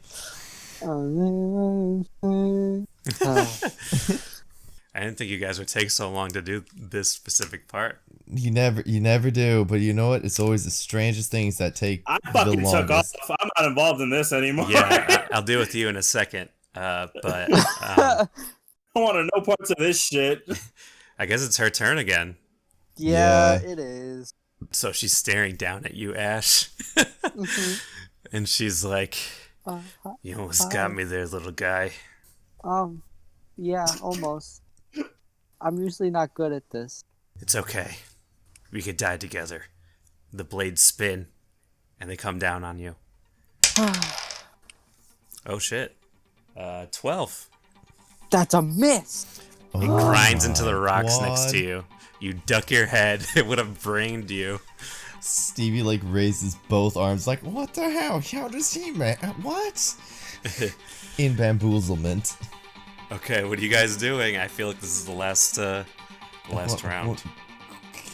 I didn't think you guys would take so long to do this specific part. You never do, but you know what? It's always the strangest things that take I the fucking took off. longest. I'm not involved in this anymore. Yeah, I'll deal with you in a second. But I don't want to know parts of this shit. I guess it's her turn again. Yeah, Yeah. it is. So she's staring down at you, Ash. And she's like, "You almost got me there, little guy." Yeah, almost. I'm usually not good at this. It's okay. We could die together. The blades spin, and they come down on you. Oh shit. 12. That's a miss. It grinds into the rocks next to you. You duck your head. It would have brained you. Stevie like raises both arms like, what the hell? How does he what? In bamboozlement. Okay, what are you guys doing? I feel like this is the last round.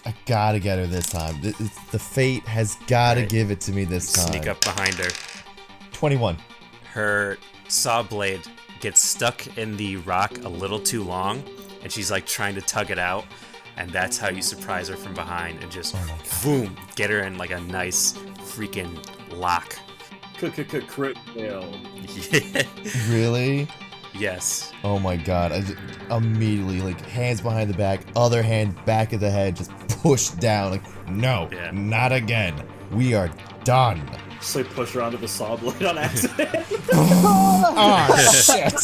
I gotta get her this time. The fate has gotta give it to me this time. Sneak up behind her. 21. Her saw blade gets stuck in the rock a little too long, and she's like trying to tug it out, and that's how you surprise her from behind and just boom, get her in like a nice freaking lock. Crit fail. Yeah. Really? Yes. Oh my god. I just immediately, like, hands behind the back, other hand back of the head, just pushed down. Like, no, not again. We are done. Just like push her onto the saw blade on accident. Oh, shit.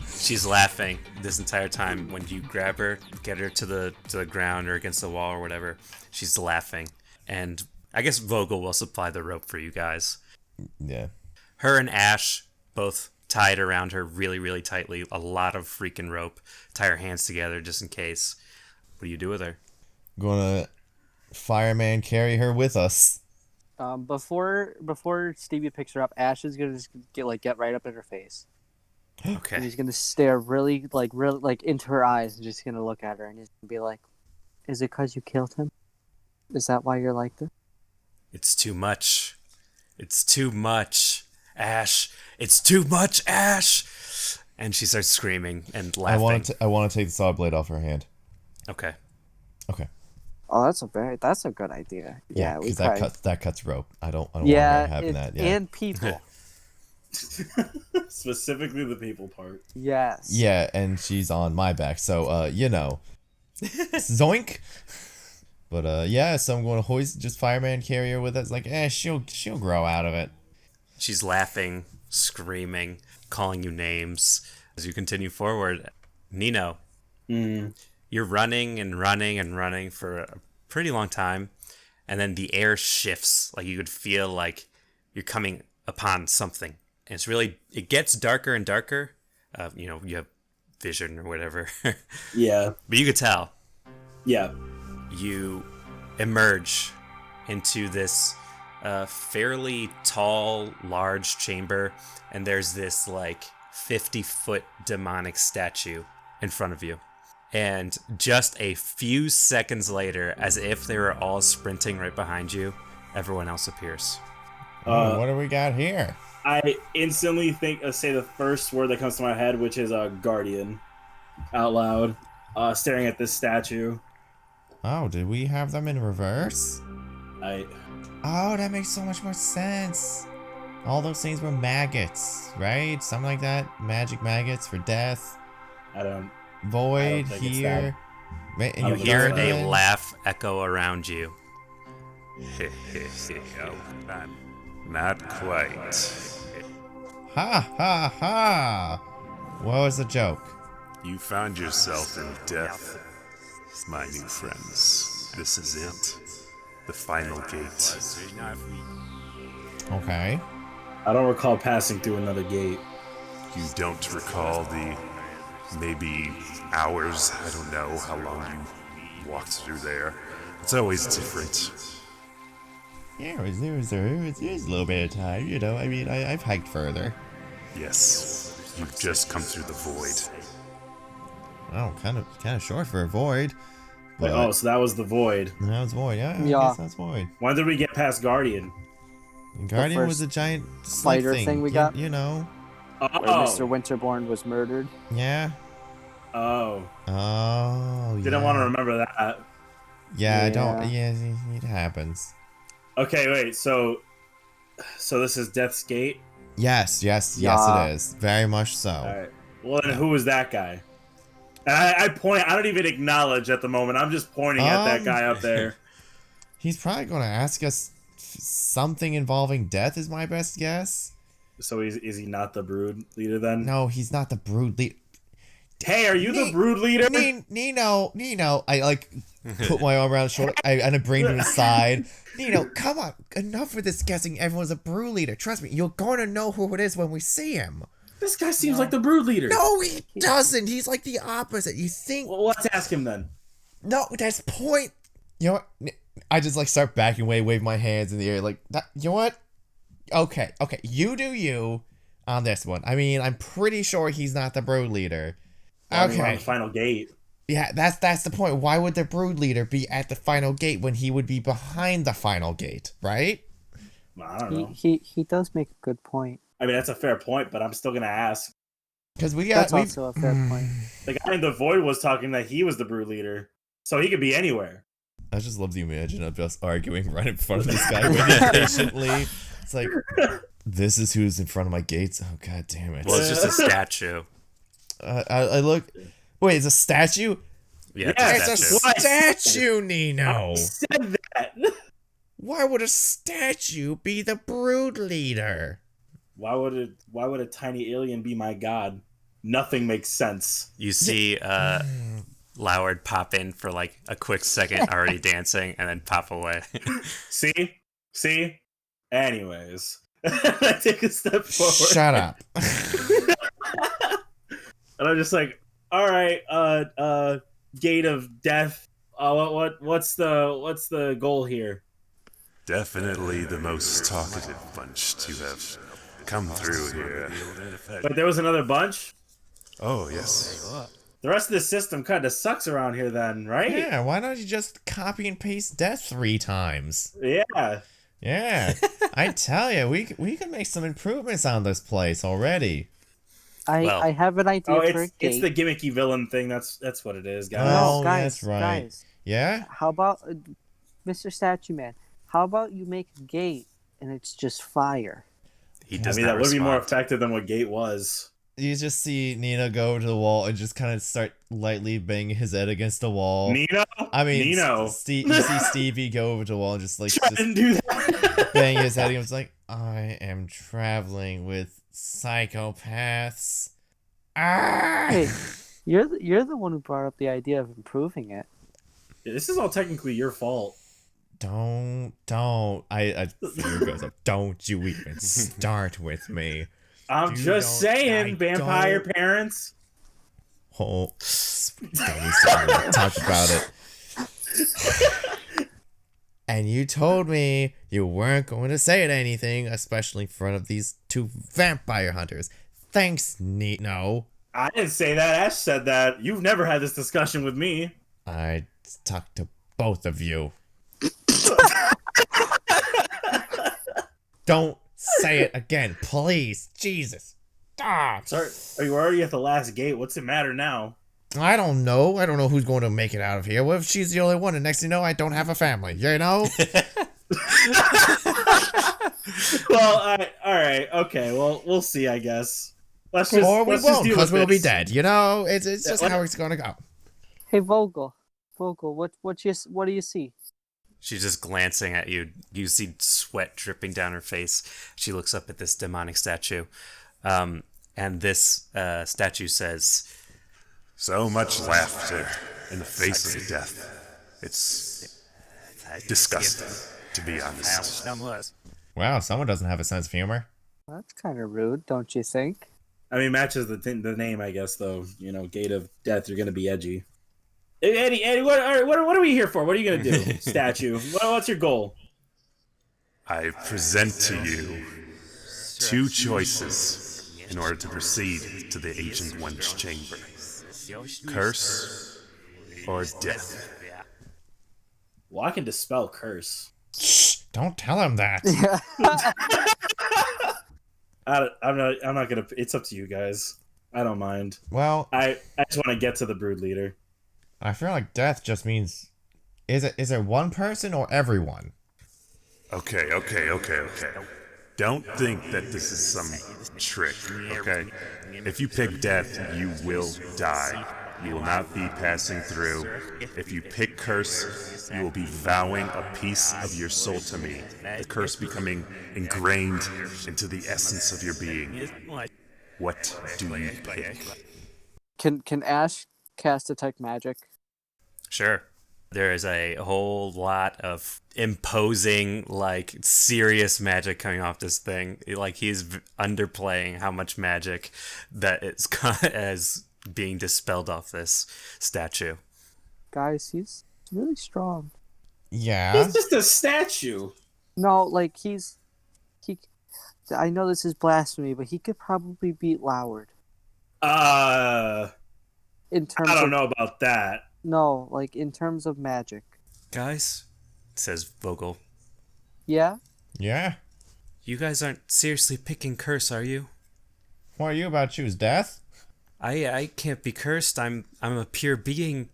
She's laughing this entire time. When you grab her, get her to the ground or against the wall or whatever, she's laughing. And I guess Vogel will supply the rope for you guys. Yeah. Her and Ashe both tied around her really, really tightly. A lot of freaking rope. Tie her hands together just in case. What do you do with her? Gonna fireman carry her with us. Before Stevie picks her up, Ashe is gonna just get right up in her face. Okay. And he's gonna stare really into her eyes and just gonna look at her and he's gonna be like, "Is it 'cause you killed him? Is that why you're like this?" It's too much. It's too much, Ashe. It's too much, Ashe. And she starts screaming and laughing. I want to take the saw blade off her hand. Okay. Okay. Oh, that's a good idea. Yeah, because that cuts rope. I don't want her having that. Yeah. And people. Specifically the people part. Yes. Yeah, and she's on my back, so zoink. But yeah, so I'm going to hoist just fireman carry her with us. Like, she'll grow out of it. She's laughing, screaming, calling you names as you continue forward. Neno, you're running and running and running for a pretty long time, and then the air shifts. Like you could feel like you're coming upon something. And it gets darker and darker. You have vision or whatever. Yeah. But you could tell. Yeah. You emerge into this fairly tall, large chamber, and there's this like 50-foot demonic statue in front of you. And just a few seconds later, as if they were all sprinting right behind you, everyone else appears. What do we got here? I instantly say the first word that comes to my head, which is guardian, out loud, staring at this statue. Oh, did we have them in reverse? Oh, that makes so much more sense. All those things were maggots, right? Something like that. Magic maggots for death. Void here. And you hear a laugh echo around you. Not quite. Ha ha ha! What was the joke? You found yourself in death, my new friends. This is it. The final gate. Okay. I don't recall passing through another gate. You don't recall the maybe hours, I don't know how long you walked through there. It's always different. Yeah, it was a little bit of time, I mean, I've hiked further. Yes, you've just come through the void. Oh, kind of short for a void. But, so that was the void. That was void, yeah. I guess that's void. When did we get past Guardian? Guardian was a giant spider thing we got. You know. Oh. Where Mr. Winterborn was murdered. Yeah. Oh. Oh. Didn't want to remember that. Yeah, I don't. Yeah, it happens. Okay, wait. So this is Death's Gate. Yes, it is. Very much so. All right. Well, then who was that guy? And I point. I don't even acknowledge at the moment. I'm just pointing at that guy up there. He's probably going to ask us something involving death. Is my best guess. So is he not the brood leader then? No, he's not the brood leader. Hey, are you the brood leader? Neno. I like put my arm around his shoulder and I bring him aside. Neno, come on. Enough with this guessing everyone's a brood leader. Trust me, you're going to know who it is when we see him. This guy seems like the brood leader. No, he doesn't. He's like the opposite. You think? Well, let's ask him then. No, that's point. You know what? I just like start backing away, wave my hands in the air, like that. You know what? Okay, you do you on this one. I mean, I'm pretty sure he's not the brood leader. We're on Okay. the final gate. Yeah, that's the point. Why would the brood leader be at the final gate when he would be behind the final gate, right? I don't know. He does make a good point. I mean, that's a fair point, but I'm still gonna ask. Because That's also a fair point. The guy in the void was talking that he was the brood leader, so he could be anywhere. I just love the imagine of us arguing right in front of this guy waiting patiently. It's like, this is who's in front of my gates. Oh, god damn it. Well, it's just a statue. I look. Wait, it's a statue? Yeah, It's it's a a statue. statue, Neno. I said that. Why would a statue be the brood leader? Why would a tiny alien be my god? Nothing makes sense. You see Loward pop in for like a quick second, already dancing, and then pop away. See? Anyways. I take a step forward. Shut up. And I'm just like, all right, gate of death. What's the goal here? Definitely the most talkative bunch to have come through here. But there was another bunch? Oh, yes. The rest of the system kind of sucks around here then, right? Yeah, why don't you just copy and paste death 3 times? Yeah. Yeah, I tell you, we could make some improvements on this place already. I have an idea for a gate. It's the gimmicky villain thing. That's what it is, guys. Oh, guys, that's right. guys. Yeah? How about Mr. Statue Man? How about you make a gate and it's just fire? He does that not would be more respond. effective than what gate was. You just see Nino go over to the wall and just kind of start lightly banging his head against the wall. Nino? I mean, Nino. you see Stevie go over to the wall and just like Try just and do that. bang his head. He was like, I am traveling with psychopaths. Ah! Hey, you're the one who brought up the idea of improving it. This is all technically your fault. Don't. I fear goes up. Don't you even start with me. I'm Dude, just saying, I vampire don't- parents. Oh, don't talk about it. And you told me you weren't going to say anything, especially in front of these 2 vampire hunters. Thanks, Neno. I didn't say that. Ashe said that. You've never had this discussion with me. I talked to both of you. Don't say it again, please. Jesus. Ah. Sorry, you were already at the last gate. What's it matter now? I don't know. I don't know who's going to make it out of here. What if she's the only one, and next thing you know, I don't have a family? You know? Well, all right, okay. Well, we'll see, I guess. Let's just Or we let's just won't, deal because with we'll be this. dead. You know? It's just how it's going to go. Hey Vogel, what do you see? She's just glancing at you. You see sweat dripping down her face. She looks up at this demonic statue. And this statue says, So much laughter in the face of death. It's disgusting, to be honest. Wow, someone doesn't have a sense of humor. That's kind of rude, don't you think? I mean, matches the name, I guess. Though, you know, Gate of Death. You're gonna be edgy. Eddie, what are we here for? What are you gonna do, statue? What's your goal? I present to you 2 choices in order to proceed to the Ancient One's chamber. Curse or death. Well, I can dispel curse. Shh, don't tell him that. I'm not gonna. It's up to you guys. I don't mind. Well, I just want to get to the brood leader. I feel like death just means... Is it one person or everyone? Okay. Don't think that this is some trick, okay? If you pick death, you will die. You will not be passing through. If you pick curse, you will be vowing a piece of your soul to me. The curse becoming ingrained into the essence of your being. What do you pick? Can Ashe cast detect magic? sure. There is a whole lot of imposing, like, serious magic coming off this thing. Like, he's underplaying how much magic that is as being dispelled off this statue. Guys, he's really strong. Yeah. He's just a statue. No, like he. I know this is blasphemy, but he could probably beat Loward. In terms I don't know about that. No, like in terms of magic. Guys, says Vogel, Yeah? Yeah. you guys aren't seriously picking curse, are you? What are you about to choose? Death? I can't be cursed. I'm a pure being.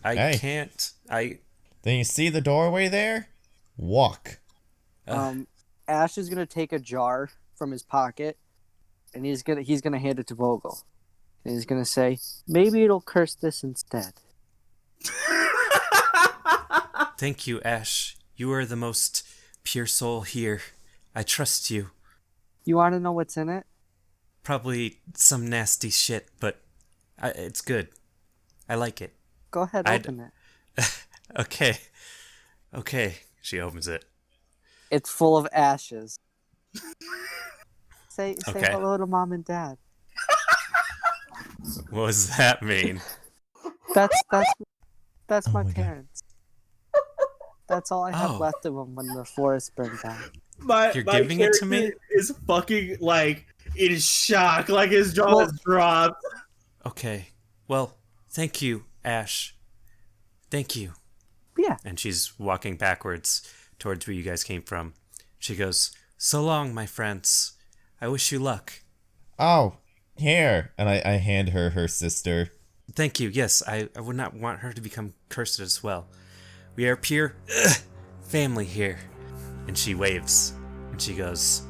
Hey. Can't. Then you see the doorway there? Walk. Ashe is gonna take a jar from his pocket, and he's gonna hand it to Vogel, and he's gonna say, "Maybe it'll curse this instead." Thank you, Ashe. You are the most pure soul here. I trust you. You want to know what's in it? Probably some nasty shit, but it's good. I like it. Go ahead, open it. Okay. She opens it. It's full of ashes. Say Okay. hello to mom and dad. What does that mean? That's Oh my my God. parents. That's all I have Oh. left of them when the forest burned down. You're giving it to me? character is fucking like in shock, like his jaw is dropped. Okay. Well, thank you, Ashe. Thank you. Yeah. And she's walking backwards towards where you guys came from. She goes, "So long, my friends. I wish you luck." Oh, here. And I hand her her sister. Thank you. Yes, I would not want her to become cursed as well. We are pure family here. And she waves. And she goes,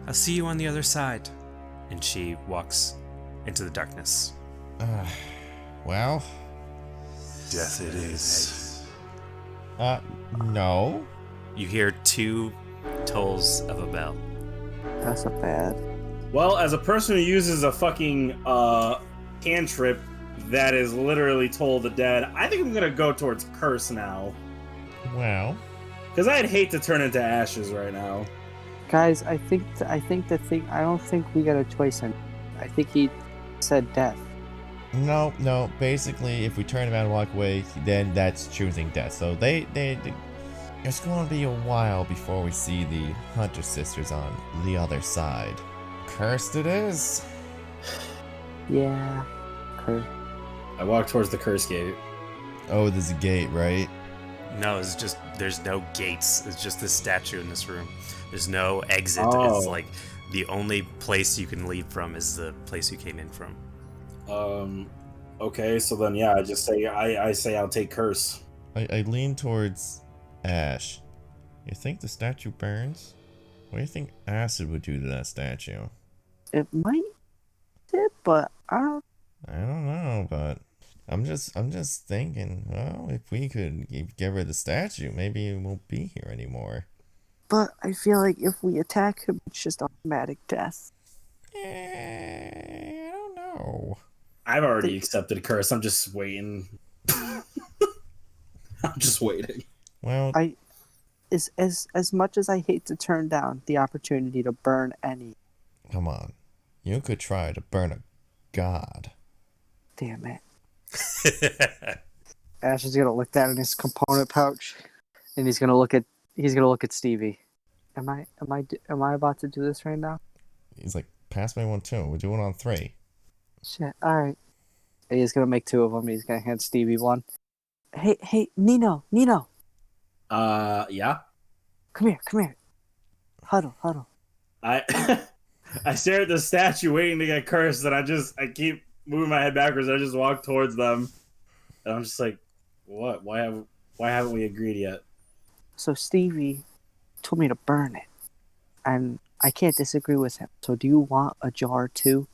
"I'll see you on the other side." And she walks into the darkness. Well, Death it is. no. You hear 2 tolls of a bell. That's a bad. Well, as a person who uses a fucking cantrip that is literally toll the dead, I think I'm gonna go towards curse now. Well, Because I'd hate to turn into ashes right now. Guys, I think the thing. I don't think we got a choice in. I think he said death. no. Basically, if we turn around and walk away, then that's choosing death. So they it's going to be a while before we see the Hunter sisters on the other side. Cursed it is. Yeah. Curse. I walk towards the curse gate. Oh, there's a gate, right? No, it's just, there's no gates. It's just this statue in this room. There's no exit. Oh. It's like the only place you can leave from is the place you came in from. Okay, so then yeah, I just say I say I'll take curse. I lean towards Ashe. You think the statue burns? What do you think acid would do to that statue? It might tip, but I don't. I don't know, but I'm just thinking, well, if we could get rid of the statue, maybe it won't be here anymore. But I feel like if we attack him, it's just automatic death. I don't know. I've already accepted curse. I'm just waiting. I'm just waiting. Well, As much as I hate to turn down the opportunity to burn any. come on. You could try to burn a god. Damn it. Ash is gonna look that in his component pouch, and he's gonna look at Stevie. Am I about to do this right now? He's like, pass me one too. We're doing on 3. Shit. All right. He's gonna make 2 of them. He's gonna hand Stevie one. Hey, Neno. Yeah. Come here. Huddle. I I stare at the statue waiting to get cursed, and I keep moving my head backwards. I just walk towards them, and I'm just like, what? Why haven't we agreed yet? So Stevie told me to burn it, and I can't disagree with him. So do you want a jar too?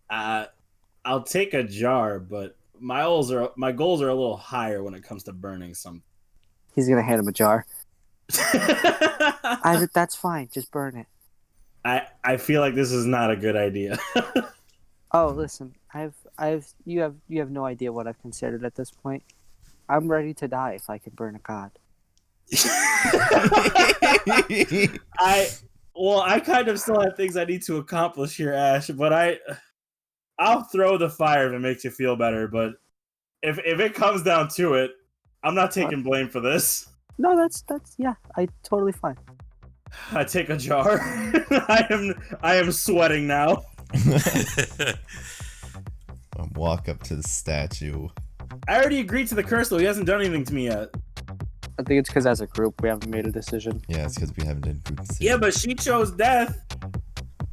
I'll take a jar, but my goals are a little higher when it comes to burning something. He's gonna hand him a jar. That's fine. Just burn it. I feel like this is not a good idea. Oh, listen, you have no idea what I've considered at this point. I'm ready to die if I could burn a god. I kind of still have things I need to accomplish here, Ash, but I'll throw the fire if it makes you feel better, but if it comes down to it, I'm not taking blame for this. No, that's yeah, I totally fine. I take a jar. I am sweating now. I walk up to the statue. I already agreed to the curse though. He hasn't done anything to me yet. I think it's because as a group we haven't made a decision. Yeah, it's because we haven't done group decision. Yeah, but she chose death.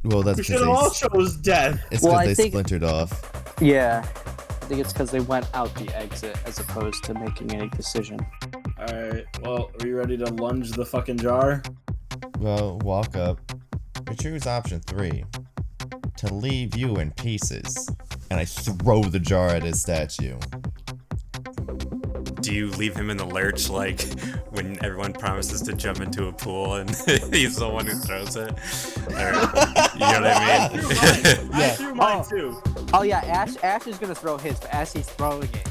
Well, that's We because should have all chose death. it's Well, because I they think- splintered off. Yeah, I think it's because they went out the exit as opposed to making any decision. Alright, well, are you ready to lunge the fucking jar? Well, walk up. You choose option 3. To leave you in pieces. And I throw the jar at his statue. Do you leave him in the lurch like when everyone promises to jump into a pool and he's the one who throws it? Or, you know what I mean? I threw mine too. Oh yeah, Ash is gonna throw his, but as he's throwing it,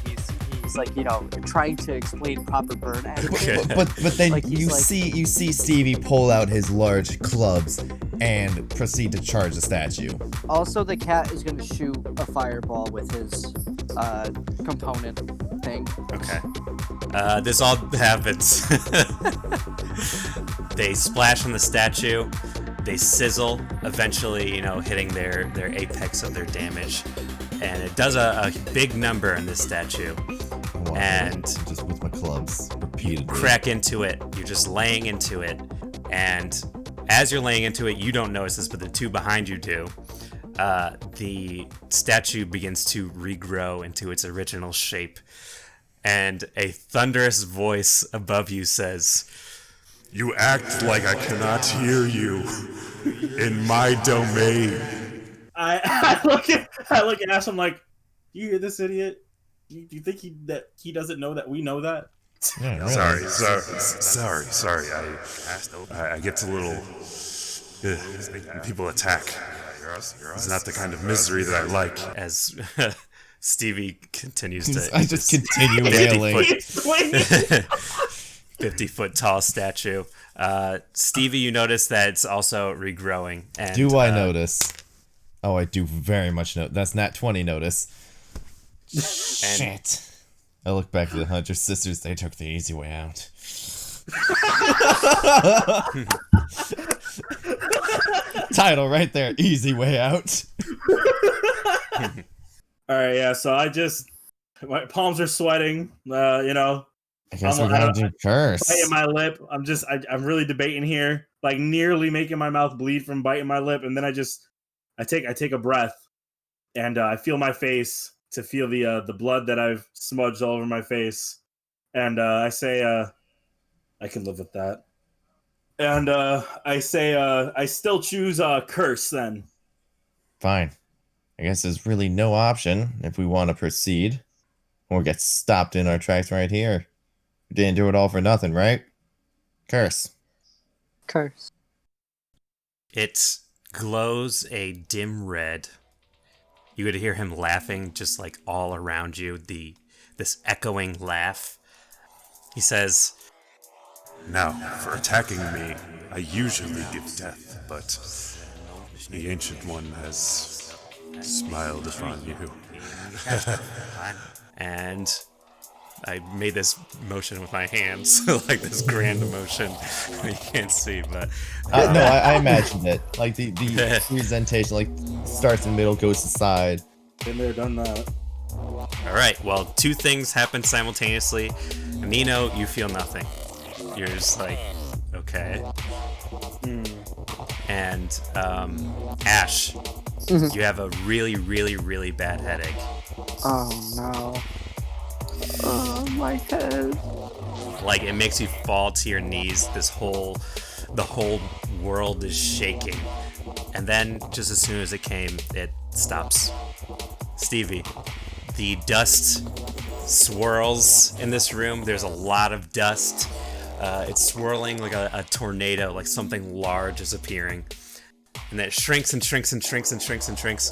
he's like, you know, trying to explain proper burn etiquette. But then Like, he's like- you see Stevie pull out his large clubs and proceed to charge the statue. Also, the cat is gonna shoot a fireball with his component thing. Okay. This all happens. They splash on the statue. They sizzle, eventually, you know, hitting their apex of their damage. And it does a big number in this statue. I walk And- up just with my clubs repeatedly. Crack into it. You're just laying into it. And as you're laying into it, you don't notice this, but the two behind you do. The statue begins to regrow into its original shape. And a thunderous voice above you says, You act like I cannot hear you. In my domain. I look at Ash. I'm like, do you hear this idiot? Do you think he doesn't know that we know that? Yeah, really. Sorry. I get a little. When people attack. It's not the kind of misery that I like. as Stevie continues to. I just continue wailing. 50-foot tall statue. Stevie, you notice that it's also regrowing. And, Do I notice? Oh, I do very much notice. That's not 20 notice. Shit. I look back to the Hunter sisters. They took the easy way out. Title right there. Easy way out. All right, yeah. So my palms are sweating. You know, I guess we're gonna do curse. biting my lip. I'm really debating here, like nearly making my mouth bleed from biting my lip, and then I take a breath, and I feel my face to feel the blood that I've smudged all over my face, and I say, I can live with that, and I say, I still choose curse then. Fine. I guess there's really no option if we want to proceed, or get stopped in our tracks right here. We didn't do it all for nothing, right? Curse. Curse. It glows a dim red. You could hear him laughing just like all around you, this echoing laugh. He says, Now, for attacking me, I usually give death, but the Ancient One has smiled upon you. and I made this motion with my hands, like this grand motion. You can't see, but No, I imagined it. Like the presentation, like starts in the middle, goes to side. Been there, done that. all right. Well, two things happen simultaneously. Neno, you feel nothing. You're just like, okay. And Ash, you have a really, really, really bad headache. Oh no. Oh, my head. Like it makes you fall to your knees. The whole world is shaking. And then, just as soon as it came, it stops. Stevie, the dust swirls in this room. There's a lot of dust. It's swirling like a tornado, like something large is appearing. And then it shrinks and shrinks and shrinks and shrinks and shrinks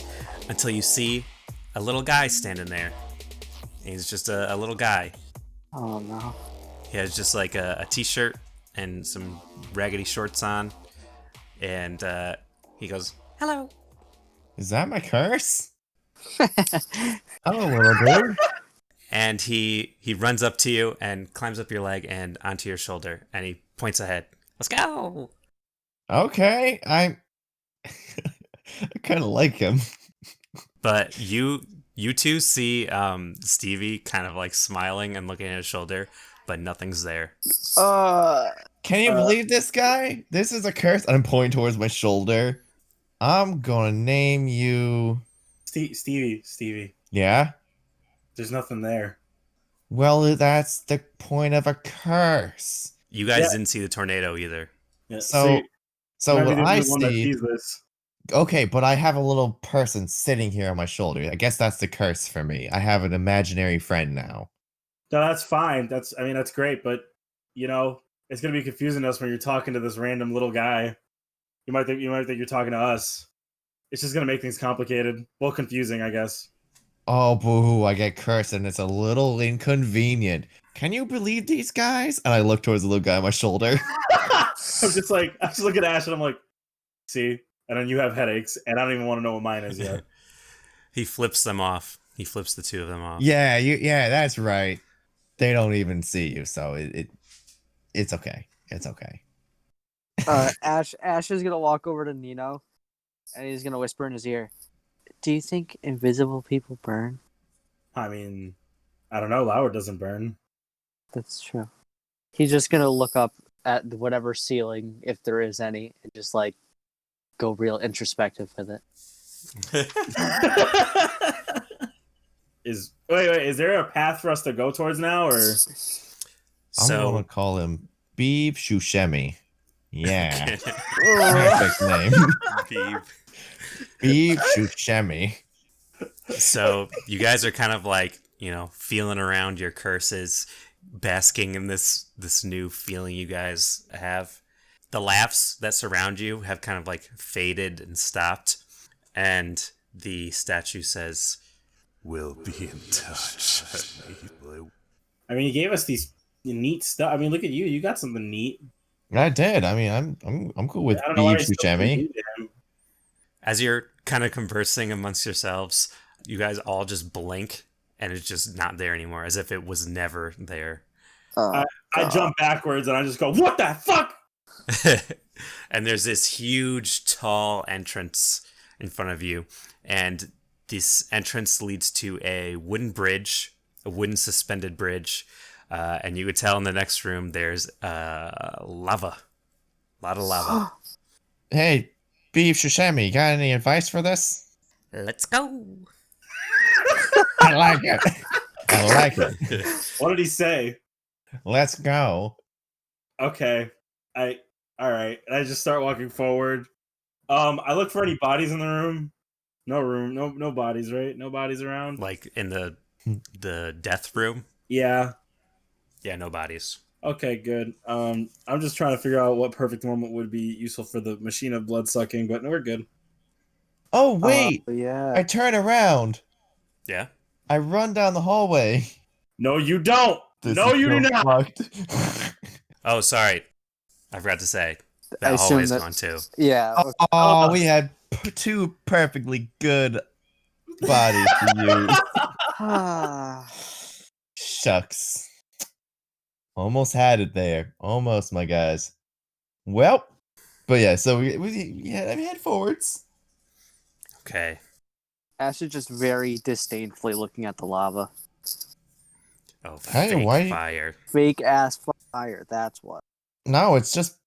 until you see a little guy standing there. And he's just a little guy. Oh no. He has just like a t-shirt and some raggedy shorts on, and he goes, "Hello." Is that my curse? Hello, little dude. And he runs up to you and climbs up your leg and onto your shoulder, and he points ahead. Let's go. Okay, I kind of like him. But you two see Stevie kind of like smiling and looking at his shoulder, but nothing's there. Can you believe this guy? This is a curse. I'm pointing towards my shoulder. I'm gonna name you. Stevie. Yeah? There's nothing there. Well, that's the point of a curse. You guys Yeah. didn't see the tornado either. Yeah, So you might be what the I only one that see. sees this. Okay, but I have a little person sitting here on my shoulder. I guess that's the curse for me. I have an imaginary friend now. No, that's fine. That's great, but it's gonna be confusing to us when you're talking to this random little guy. You might think you're talking to us. It's just gonna make things complicated. Well, confusing, I guess. Oh, boo, I get cursed and it's a little inconvenient. Can you believe these guys? And I look towards the little guy on my shoulder. I just look at Ash and I'm like, see, and then you have headaches, and I don't even want to know what mine is yet. He flips them off. He flips the two of them off. Yeah, that's right. They don't even see you, so it's okay. It's okay. Ash is gonna walk over to Neno, and he's gonna whisper in his ear, "Do you think invisible people burn?" I mean, I don't know. Lauer doesn't burn. That's true. He's just gonna look up at whatever ceiling, if there is any, and just like go real introspective with it. Is there a path for us to go towards now, or I'm gonna So call him Beeb Shushemi. Yeah. Perfect name. Beep. Beeb Shushemi. So you guys are kind of like, feeling around your curses, basking in this new feeling you guys have. The laughs that surround you have kind of like faded and stopped, and the statue says, We'll be in touch. I mean, you gave us these neat stuff. I mean, look at you. You got something neat. I did. I mean, I'm cool with I don't know why Beeb you're still Shushemi. being to him. as you're kind of conversing amongst yourselves, you guys all just blink, and it's just not there anymore, as if it was never there. I jump backwards and I just go, "What the fuck?" And there's this huge, tall entrance in front of you, and this entrance leads to a wooden bridge, a wooden suspended bridge, and you could tell in the next room there's lava, a lot of lava. Hey, Beeb Shushemi, got any advice for this? Let's go. I like it. I like it. What did he say? Let's go. Okay, all right. And I just start walking forward. I look for any bodies in the room. No bodies, right? No bodies around. Like in the death room. Yeah. Yeah, no bodies. Okay, good. I'm just trying to figure out what perfect moment would be useful for the machine of blood sucking, but no, we're good. Oh, wait. Yeah. I turn around. Yeah. I run down the hallway. No, you don't. This No, is you do so not. fucked. Oh, sorry. I forgot to say. I That assume hallway's that- gone too. Yeah. Oh, we had two perfectly good bodies to use. Shucks. Almost had it there. Almost, my guys. Well, but yeah, so we head forwards. Okay. Ash is just very disdainfully looking at the lava. Oh, Hey, fake why- fire. Fake ass fire. That's what. No, it's just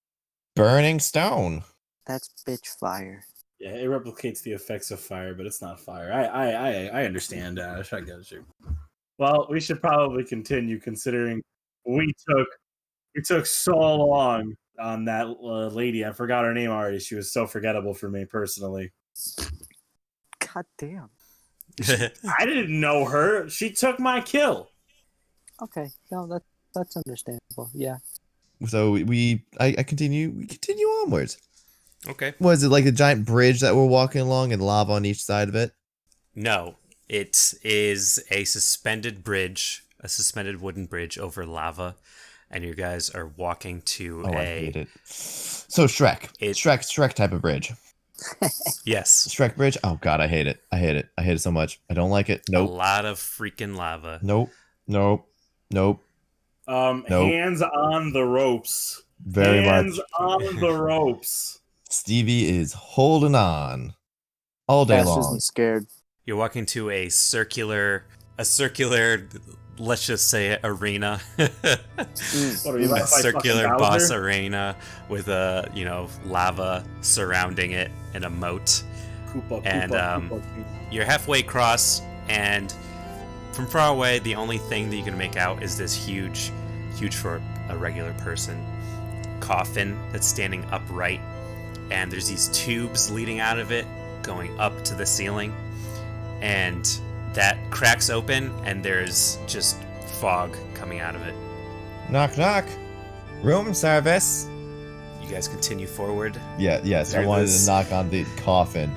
burning stone. That's bitch fire. Yeah, it replicates the effects of fire, but it's not fire. I understand, Ash. I get you. Well, we should probably continue, considering we took so long on that lady. I forgot her name already. She was so forgettable for me personally. God damn. I didn't know her. She took my kill. Okay. No, that's understandable. Yeah. So I continue. We continue onwards. Okay. Was it like a giant bridge that we're walking along and lava on each side of it? No, it is a suspended bridge a suspended wooden bridge over lava, and you guys are walking to I hate it. So Shrek type of bridge. Yes. Shrek bridge. Oh god, I hate it. I hate it so much. I don't like it. Nope. A lot of freaking lava. Nope. Hands on the ropes. Very Hands much. on the ropes. Stevie is holding on all day Ash long. isn't scared. You're walking to a circular, let's just say it, arena. What are you, A about to fight circular fucking boss Bowser? arena with a, lava surrounding it and a moat. Koopa. You're halfway across, and from far away, the only thing that you can make out is this huge for a regular person, coffin that's standing upright, and there's these tubes leading out of it going up to the ceiling, and that cracks open, and there's just fog coming out of it. Knock knock. Room service. You guys continue forward. Yes, I Through wanted this- to knock on the coffin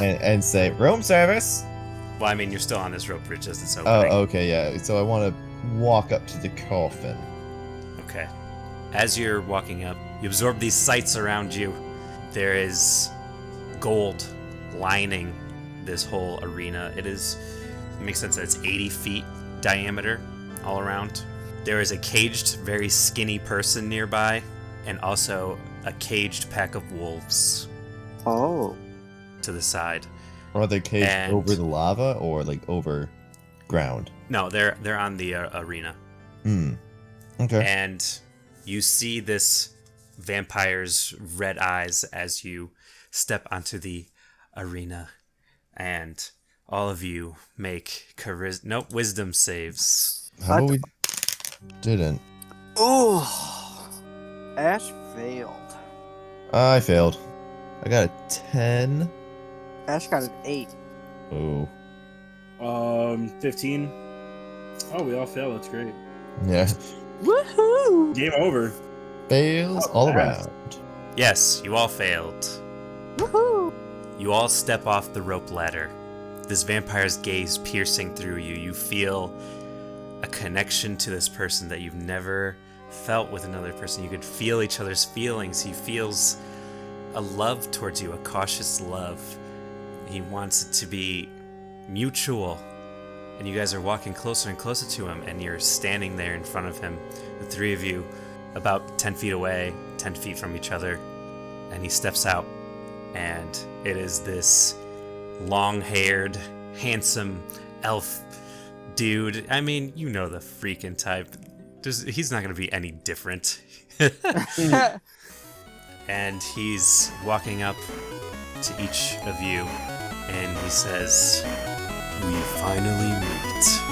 and say room service. Well, I mean, you're still on this rope bridge as it's Oh, opening. okay, yeah. So I want to walk up to the coffin. Okay. As you're walking up, you absorb these sights around you. There is gold lining this whole arena. It makes sense that it's 80 feet diameter all around. There is a caged, very skinny person nearby, and also a caged pack of wolves Oh. to the side. Are they caged And- over the lava or like over ground? No, they're on the arena. Okay. And you see this vampire's red eyes as you step onto the arena, and all of you make wisdom saves. How about we didn't? Ooh. Ash failed. I failed. I got a 10. Ash got an 8. Oh. 15. Oh, we all fail. That's great. Yeah. Woohoo! Game over. Fails Oh, all nice. around. Yes, you all failed. Woohoo! You all step off the rope ladder. This vampire's gaze piercing through you. You feel a connection to this person that you've never felt with another person. You could feel each other's feelings. He feels a love towards you, a cautious love. He wants it to be mutual. And you guys are walking closer and closer to him, and you're standing there in front of him, the three of you, about 10 feet away, 10 feet from each other. And he steps out, and it is this long-haired, handsome elf dude. I mean, you know the freaking type. He's not going to be any different. And he's walking up to each of you, and he says, "We finally meet."